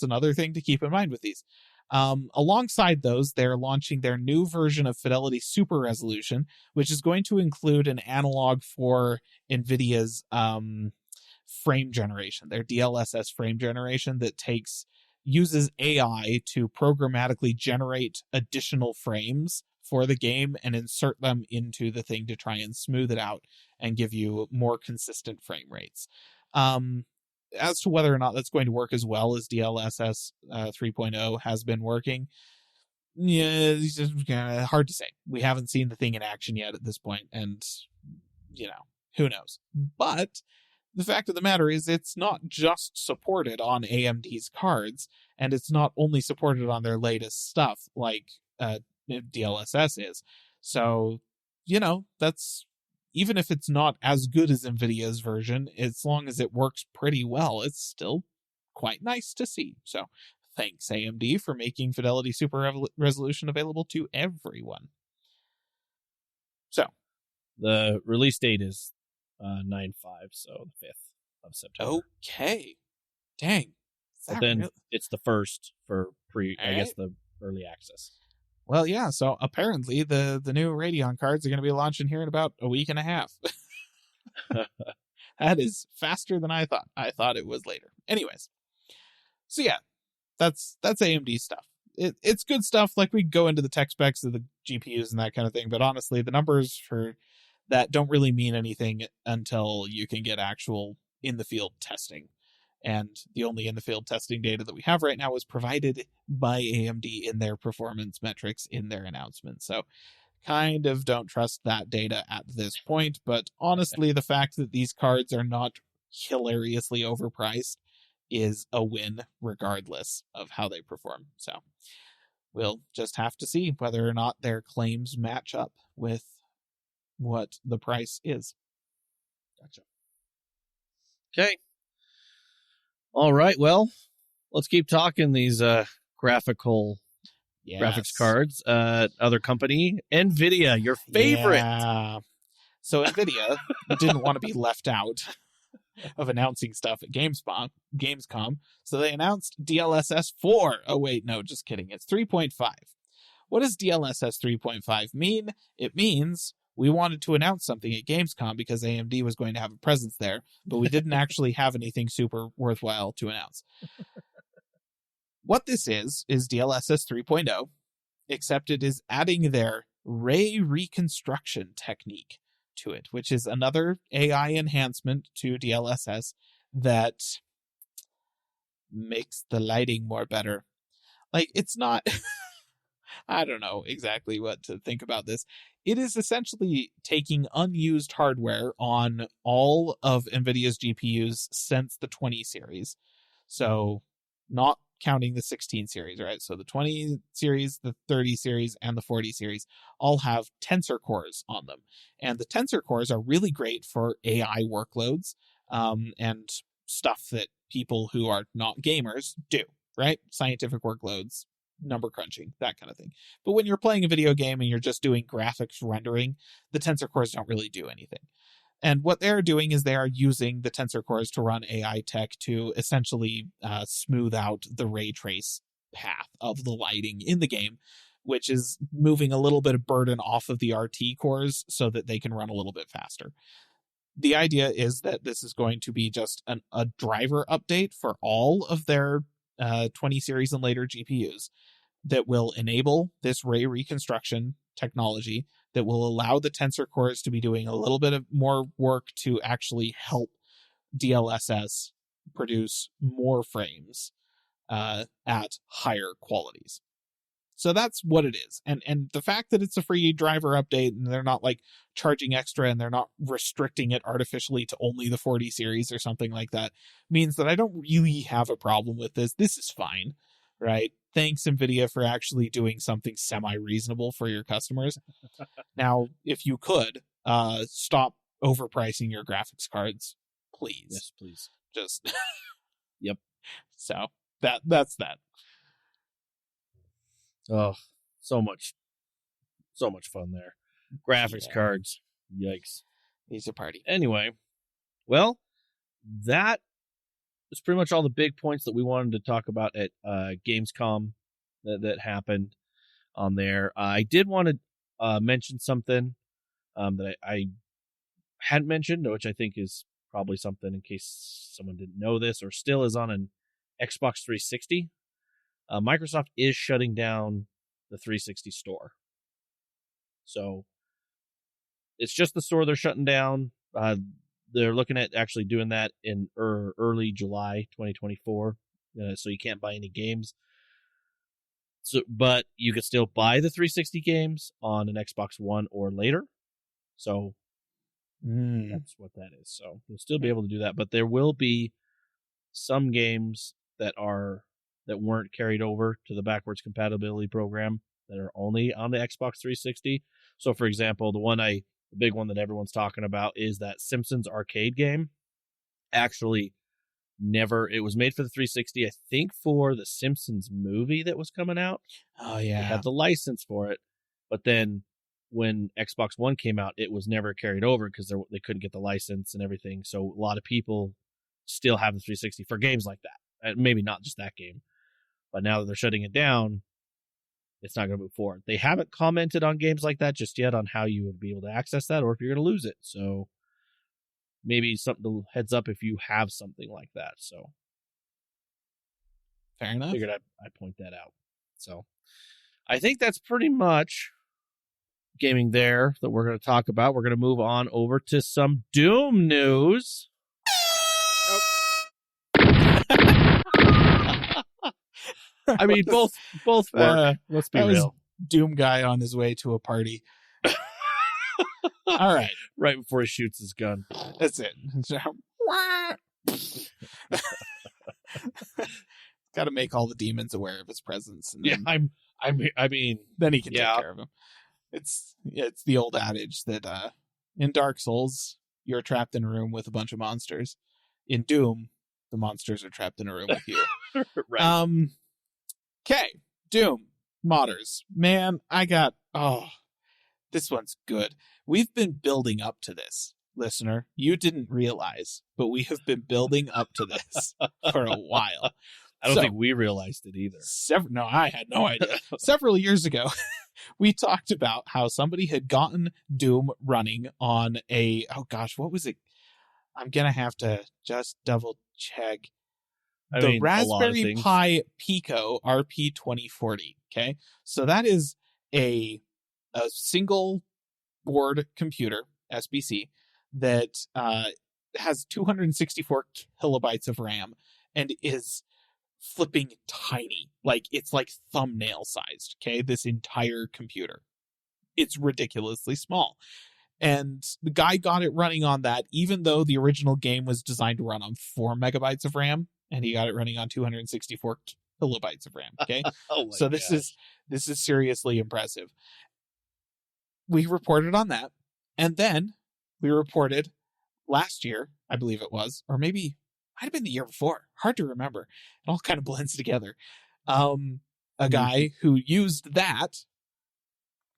[SPEAKER 3] another thing to keep in mind with these. Alongside those, they're launching their new version of Fidelity Super Resolution, which is going to include an analog for NVIDIA's frame generation, their DLSS frame generation that uses AI to programmatically generate additional frames for the game and insert them into the thing to try and smooth it out and give you more consistent frame rates. As to whether or not that's going to work as well as DLSS 3.0 has been working, it's just hard to say. We haven't seen the thing in action yet at this point, and, who knows. But the fact of the matter is it's not just supported on AMD's cards, and it's not only supported on their latest stuff like DLSS is. So, that's... Even if it's not as good as NVIDIA's version, as long as it works pretty well, it's still quite nice to see. So thanks, AMD, for making Fidelity Super Resolution available to everyone. So
[SPEAKER 2] the release date is 9/5, so the 5th of September.
[SPEAKER 3] Okay. Dang.
[SPEAKER 2] But then it's the 1st for the early access.
[SPEAKER 3] Well, yeah, so apparently the new Radeon cards are going to be launching here in about a week and a half. That is faster than I thought. I thought it was later. Anyways. So yeah, that's AMD stuff. It's good stuff. Like, we go into the tech specs of the GPUs and that kind of thing, but honestly, the numbers for that don't really mean anything until you can get actual in-the-field testing. And the only in-the-field testing data that we have right now is provided by AMD in their performance metrics in their announcement. So kind of don't trust that data at this point. But honestly, the fact that these cards are not hilariously overpriced is a win regardless of how they perform. So we'll just have to see whether or not their claims match up with what the price is.
[SPEAKER 2] Gotcha. Okay. All right, well, let's keep talking these graphics cards. Other company, Nvidia, your favorite.
[SPEAKER 3] Yeah. So Nvidia didn't want to be left out of announcing stuff at Gamescom, so they announced DLSS 4. Oh, wait, no, just kidding. It's 3.5. What does DLSS 3.5 mean? It means we wanted to announce something at Gamescom because AMD was going to have a presence there, but we didn't actually have anything super worthwhile to announce. What this is DLSS 3.0, except it is adding their ray reconstruction technique to it, which is another AI enhancement to DLSS that makes the lighting more better. Like, it's not... I don't know exactly what to think about this. It is essentially taking unused hardware on all of NVIDIA's GPUs since the 20 series. So not counting the 16 series, right? So the 20 series, the 30 series, and the 40 series all have tensor cores on them. And the tensor cores are really great for AI workloads and stuff that people who are not gamers do, right? Scientific workloads, number crunching, that kind of thing. But when you're playing a video game and you're just doing graphics rendering, the tensor cores don't really do anything. And what they're doing is they are using the tensor cores to run AI tech to essentially smooth out the ray trace path of the lighting in the game, which is moving a little bit of burden off of the RT cores so that they can run a little bit faster. The idea is that this is going to be just a driver update for all of their 20 series and later GPUs that will enable this ray reconstruction technology that will allow the tensor cores to be doing a little bit of more work to actually help DLSS produce more frames at higher qualities. So that's what it is. And the fact that it's a free driver update and they're not like charging extra and they're not restricting it artificially to only the 40 series or something like that means that I don't really have a problem with this. This is fine, right? Thanks, NVIDIA, for actually doing something semi-reasonable for your customers. Now, if you could, stop overpricing your graphics cards, please.
[SPEAKER 2] Yes, please.
[SPEAKER 3] Just
[SPEAKER 2] Yep.
[SPEAKER 3] So that's that.
[SPEAKER 2] Oh, so much fun there. Graphics cards. Yikes.
[SPEAKER 3] He's a party.
[SPEAKER 2] Anyway, well, that was pretty much all the big points that we wanted to talk about at Gamescom that happened on there. I did want to mention something that I hadn't mentioned, which I think is probably something in case someone didn't know this or still is on an Xbox 360. Microsoft is shutting down the 360 store. So it's just the store they're shutting down. They're looking at actually doing that in early July 2024. So you can't buy any games. So, but you could still buy the 360 games on an Xbox One or later. So that's what that is. So you'll still be able to do that, but there will be some games that weren't carried over to the backwards compatibility program that are only on the Xbox 360. So, for example, the big one that everyone's talking about is that Simpsons arcade game. Actually, it was made for the 360, I think, for the Simpsons movie that was coming out.
[SPEAKER 3] Oh, yeah.
[SPEAKER 2] They had the license for it, but then when Xbox One came out, it was never carried over because they couldn't get the license and everything. So a lot of people still have the 360 for games like that. Maybe not just that game. But now that they're shutting it down, it's not going to move forward. They haven't commented on games like that just yet on how you would be able to access that or if you're going to lose it. So maybe something to heads up if you have something like that. So
[SPEAKER 3] fair enough.
[SPEAKER 2] Figured I'd point that out. So I think that's pretty much gaming there that we're going to talk about. We're going to move on over to some Doom news. I mean, both work. Let's be real.
[SPEAKER 3] Doom guy on his way to a party. All right.
[SPEAKER 2] Right before he shoots his gun.
[SPEAKER 3] That's it. Got to make all the demons aware of his presence. And
[SPEAKER 2] yeah, I mean,
[SPEAKER 3] then he can take care of them. It's the old adage that in Dark Souls, you're trapped in a room with a bunch of monsters. In Doom, the monsters are trapped in a room with you.
[SPEAKER 2] Right.
[SPEAKER 3] Okay, Doom modders. Man, this one's good. We've been building up to this, listener. You didn't realize, but we have been building up to this for a while.
[SPEAKER 2] I don't think we realized it either.
[SPEAKER 3] No, I had no idea. Several years ago, we talked about how somebody had gotten Doom running on what was it? I'm going to have to just double check. The Raspberry Pi Pico RP2040. Okay. So that is a single board computer, SBC, that has 264 kilobytes of RAM and is flipping tiny. Like, it's like thumbnail sized, okay? This entire computer. It's ridiculously small. And the guy got it running on that, even though the original game was designed to run on 4 megabytes of RAM, and he got it running on 264 kilobytes of RAM, okay? So this is seriously impressive. We reported on that, and then we reported last year, I believe it was, or maybe might have been the year before. Hard to remember. It all kind of blends together. A guy who used that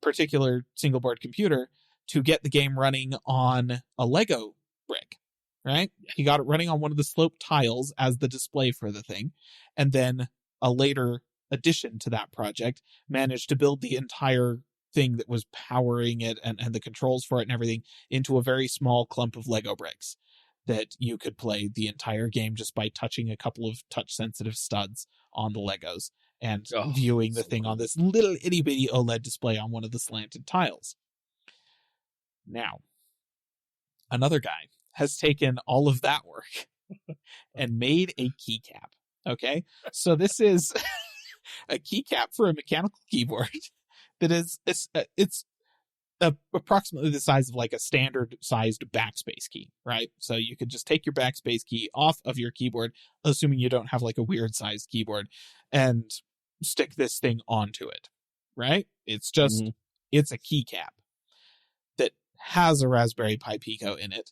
[SPEAKER 3] particular single board computer to get the game running on a Lego brick, right? He got it running on one of the slope tiles as the display for the thing, and then a later addition to that project managed to build the entire thing that was powering it and the controls for it and everything into a very small clump of Lego bricks that you could play the entire game just by touching a couple of touch-sensitive studs on the Legos and viewing the thing on this little itty-bitty OLED display on one of the slanted tiles. Now, another guy has taken all of that work and made a keycap, okay? So this is a keycap for a mechanical keyboard that is, it's approximately the size of like a standard sized backspace key, right? So you could just take your backspace key off of your keyboard, assuming you don't have like a weird sized keyboard, and stick this thing onto it, right? It's just, it's a keycap that has a Raspberry Pi Pico in it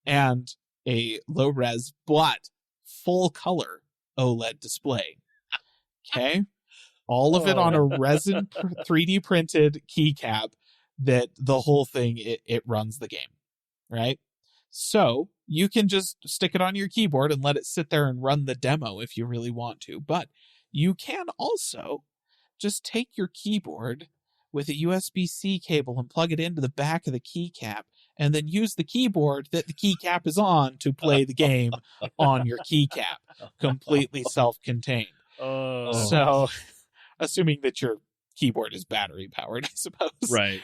[SPEAKER 3] and a low res but full color OLED display. Okay? All of it on a resin 3D printed keycap that the whole thing, it runs the game, right? So you can just stick it on your keyboard and let it sit there and run the demo if you really want to. But you can also just take your keyboard with a USB-C cable and plug it into the back of the keycap and then use the keyboard that the keycap is on to play the game on your keycap. Completely self-contained. So, assuming that your keyboard is battery powered, I suppose.
[SPEAKER 2] Right.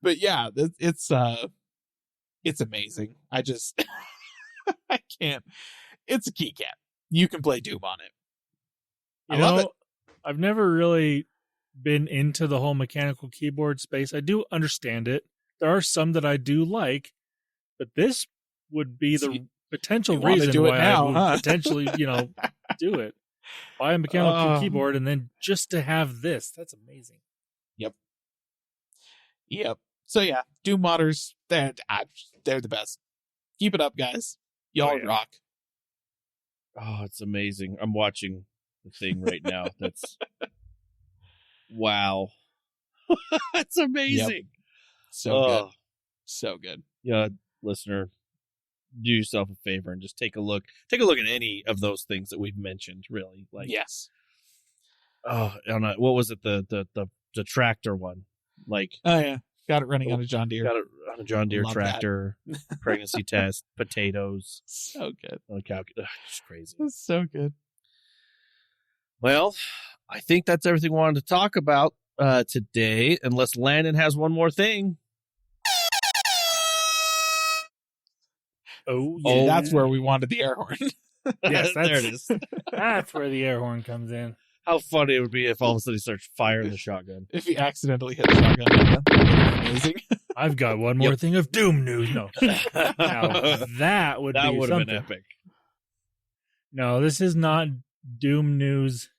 [SPEAKER 3] But yeah, it's amazing. I just, I can't. It's a keycap. You can play Doom on it.
[SPEAKER 1] I love it. I've never really been into the whole mechanical keyboard space. I do understand it. There are some that I do like, but this would be the potential reason why I would potentially, do it. Buy a mechanical keyboard and then just to have this. That's amazing.
[SPEAKER 3] Yep. So yeah, Doom modders, they're the best. Keep it up, guys. Y'all rock.
[SPEAKER 2] Oh, it's amazing. I'm watching the thing right now. That's wow. That's amazing.
[SPEAKER 3] Yep. So good. So good.
[SPEAKER 2] Yeah, listener, do yourself a favor and just take a look. Take a look at any of those things that we've mentioned, really. Like,
[SPEAKER 3] yes.
[SPEAKER 2] Oh, what was it? The tractor one. Like,
[SPEAKER 3] oh yeah, got it running on a John Deere.
[SPEAKER 2] Got it on a John Deere tractor. Pregnancy test, potatoes.
[SPEAKER 3] So good.
[SPEAKER 2] It's crazy.
[SPEAKER 3] It's so good.
[SPEAKER 2] Well, I think that's everything we wanted to talk about today, unless Landon has one more thing.
[SPEAKER 3] Oh, that's where we wanted the air horn.
[SPEAKER 1] Yes,
[SPEAKER 2] there it is.
[SPEAKER 1] That's where the air horn comes in.
[SPEAKER 2] How funny it would be if all of a sudden he starts firing the shotgun.
[SPEAKER 3] If he accidentally hit the shotgun again. That would be amazing.
[SPEAKER 1] I've got one more thing of Doom news. No. Now, that would have been
[SPEAKER 2] epic.
[SPEAKER 1] No, this is not Doom news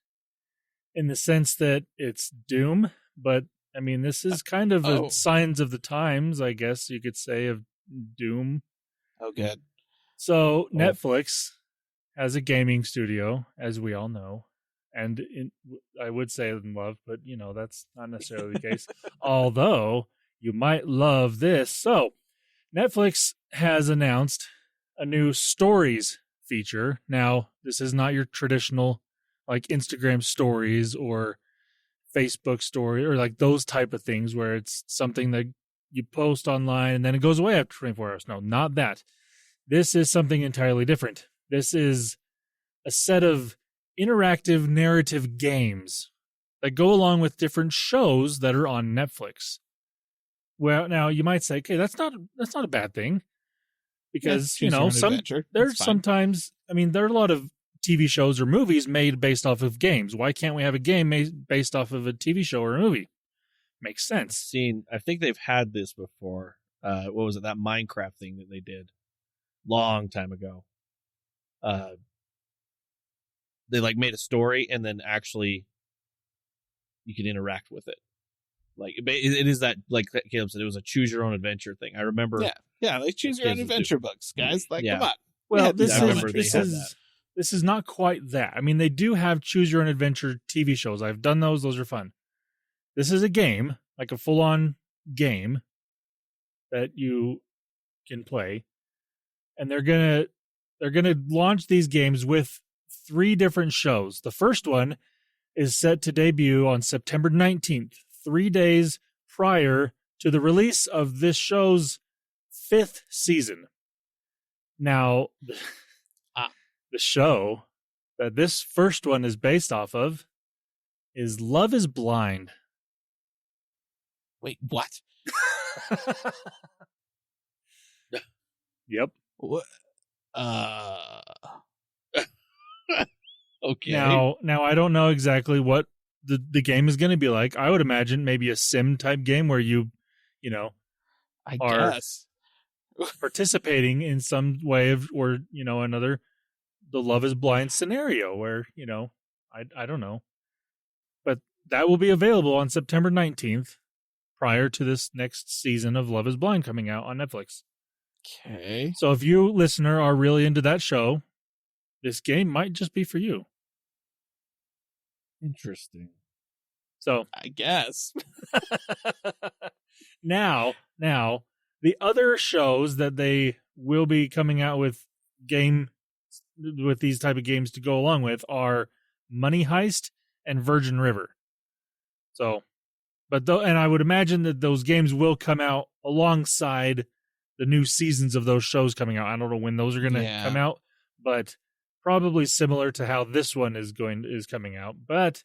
[SPEAKER 1] in the sense that it's Doom, but I mean, this is kind of a signs of the times, I guess you could say, of Doom.
[SPEAKER 3] Oh, good.
[SPEAKER 1] So Netflix has a gaming studio, as we all know. And I would say in love, but, that's not necessarily the case. Although, you might love this. So, Netflix has announced a new stories feature. Now, this is not your traditional, like, Instagram stories or Facebook story or, like, those type of things where it's something that you post online and then it goes away after 24 hours. No, not that. This is something entirely different. This is a set of interactive narrative games that go along with different shows that are on Netflix. Well, now you might say, okay, that's not a bad thing because, there's sometimes, there are a lot of TV shows or movies made based off of games. Why can't we have a game made based off of a TV show or a movie? Makes sense.
[SPEAKER 2] I think they've had this before. What was it? That Minecraft thing that they did long time ago. They like made a story and then actually you can interact with it. Like it is that, like Caleb said, it was a choose your own adventure thing. I remember.
[SPEAKER 3] Yeah, like choose your own adventure books, guys. Like, come on.
[SPEAKER 1] Well,
[SPEAKER 3] this
[SPEAKER 1] is not quite that. I mean, they do have choose your own adventure TV shows. I've done those. Those are fun. This is a game, like a full on game that you can play, and they're gonna launch these games with 3 different shows. The first one is set to debut on September 19th, 3 days prior to the release of this show's 5th season. Now, the show that this first one is based off of is Love is Blind.
[SPEAKER 3] Wait, what?
[SPEAKER 1] Yep.
[SPEAKER 3] What?
[SPEAKER 2] Okay.
[SPEAKER 1] Now I don't know exactly what the game is going to be like. I would imagine maybe a sim type game where you
[SPEAKER 3] I
[SPEAKER 1] are
[SPEAKER 3] guess
[SPEAKER 1] participating in some way of, or another, the Love is Blind scenario where I don't know, but that will be available on September 19th, prior to this next season of Love is Blind coming out on Netflix.
[SPEAKER 3] Okay.
[SPEAKER 1] So if you, listener, are really into that show, this game might just be for you.
[SPEAKER 2] Interesting.
[SPEAKER 1] So
[SPEAKER 3] I guess.
[SPEAKER 1] now, the other shows that they will be coming out with these type of games to go along with are Money Heist and Virgin River. So, and I would imagine that those games will come out alongside the new seasons of those shows coming out. I don't know when those are going to come out, but probably similar to how this one is coming out. But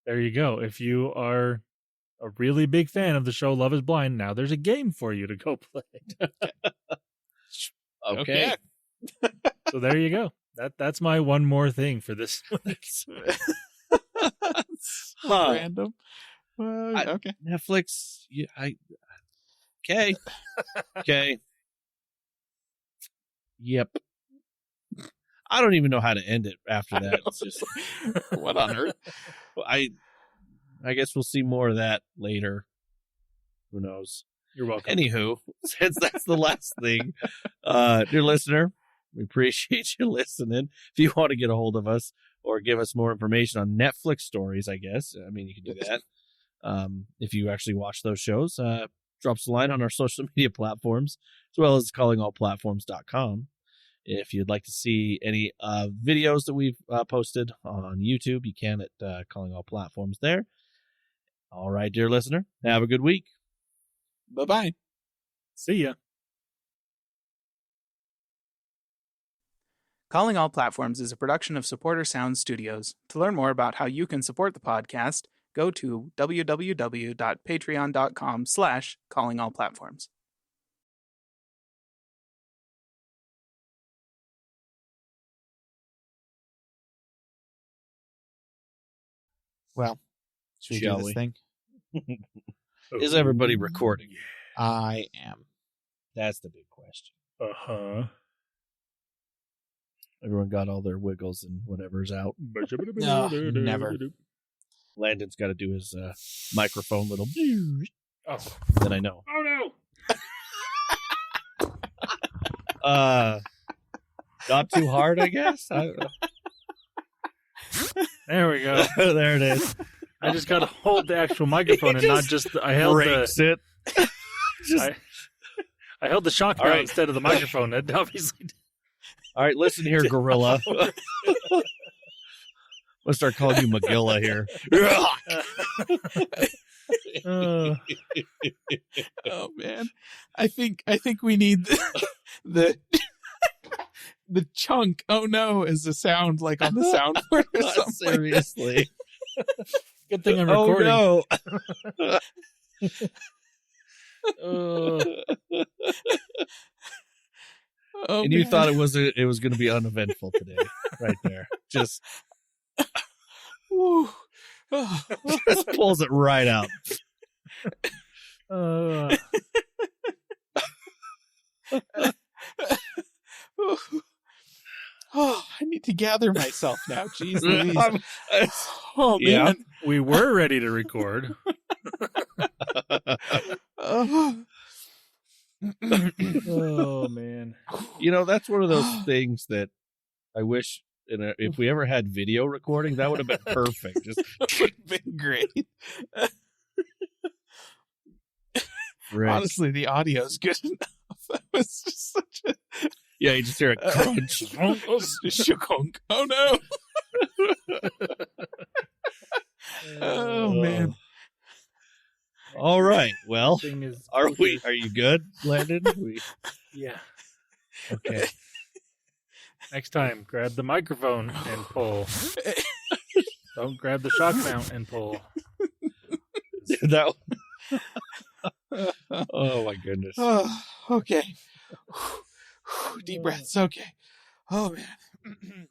[SPEAKER 1] there you go. If you are a really big fan of the show Love is Blind, now there's a game for you to go play.
[SPEAKER 2] Okay.
[SPEAKER 1] So there you go. That's my one more thing for this week.
[SPEAKER 3] Random. Okay.
[SPEAKER 2] Netflix. Okay. Okay. Yep. I don't even know how to end it after that. It's just,
[SPEAKER 3] what on earth?
[SPEAKER 2] I guess we'll see more of that later. Who knows?
[SPEAKER 1] You're welcome.
[SPEAKER 2] Anywho, since that's the last thing, dear listener, we appreciate you listening. If you want to get a hold of us or give us more information on Netflix stories, I guess, I mean, you can do that. If you actually watch those shows, drop us a line on our social media platforms, as well as callingallplatforms.com. If you'd like to see any videos that we've posted on YouTube, you can at Calling All Platforms there. All right, dear listener, have a good week.
[SPEAKER 3] Bye-bye.
[SPEAKER 1] See ya.
[SPEAKER 4] Calling All Platforms is a production of Supporter Sound Studios. To learn more about how you can support the podcast, go to www.patreon.com/callingallplatforms.
[SPEAKER 3] Well, should we do
[SPEAKER 2] Shall
[SPEAKER 3] this
[SPEAKER 2] we?
[SPEAKER 3] thing?
[SPEAKER 2] Is everybody recording?
[SPEAKER 3] I am.
[SPEAKER 2] That's the big question.
[SPEAKER 1] Uh-huh.
[SPEAKER 2] Everyone got all their wiggles and whatever's out.
[SPEAKER 3] No, never.
[SPEAKER 2] Landon's got to do his microphone little.
[SPEAKER 1] Oh.
[SPEAKER 2] Then I know.
[SPEAKER 1] Oh
[SPEAKER 2] no. Not too hard, I guess. I don't know.
[SPEAKER 1] There we go.
[SPEAKER 2] There it is.
[SPEAKER 1] I just got to hold the actual microphone and not just. I held
[SPEAKER 2] it.
[SPEAKER 1] I held the shock mount
[SPEAKER 2] right.
[SPEAKER 1] instead of the microphone. That obviously.
[SPEAKER 2] All right, listen here, Gorilla. Let's start calling you Magilla here.
[SPEAKER 3] Oh man, I think we need the chunk. Oh no, is the sound like on the soundboard or something?
[SPEAKER 2] Seriously.
[SPEAKER 1] Good thing I'm recording.
[SPEAKER 2] Oh
[SPEAKER 3] Oh,
[SPEAKER 2] and you
[SPEAKER 3] man.
[SPEAKER 2] thought it was going to be uneventful today, right there. Just
[SPEAKER 3] Ooh. Oh.
[SPEAKER 2] just pulls it right out.
[SPEAKER 3] Oh, I need to gather myself now. Jeez Louise. Oh,
[SPEAKER 2] Yeah.
[SPEAKER 3] man.
[SPEAKER 1] We were ready to record.
[SPEAKER 3] Oh.
[SPEAKER 1] Oh, man.
[SPEAKER 2] You know, that's one of those things that I wish if we ever had video recording, that would have been perfect. Just
[SPEAKER 3] That would have been great.
[SPEAKER 2] right.
[SPEAKER 3] Honestly, the audio is good enough. That was just such a
[SPEAKER 2] Yeah, you just hear a crunch.
[SPEAKER 3] shukunk. Oh no! Oh man!
[SPEAKER 2] All right. Well,
[SPEAKER 1] Thing is
[SPEAKER 2] are
[SPEAKER 1] quicker.
[SPEAKER 2] Are you good, Landon?
[SPEAKER 1] Yeah.
[SPEAKER 2] Okay.
[SPEAKER 1] Next time, grab the microphone and pull. Don't grab the shock mount and pull.
[SPEAKER 2] That. Oh my goodness.
[SPEAKER 3] Oh, okay. Deep breaths. Okay. Oh man.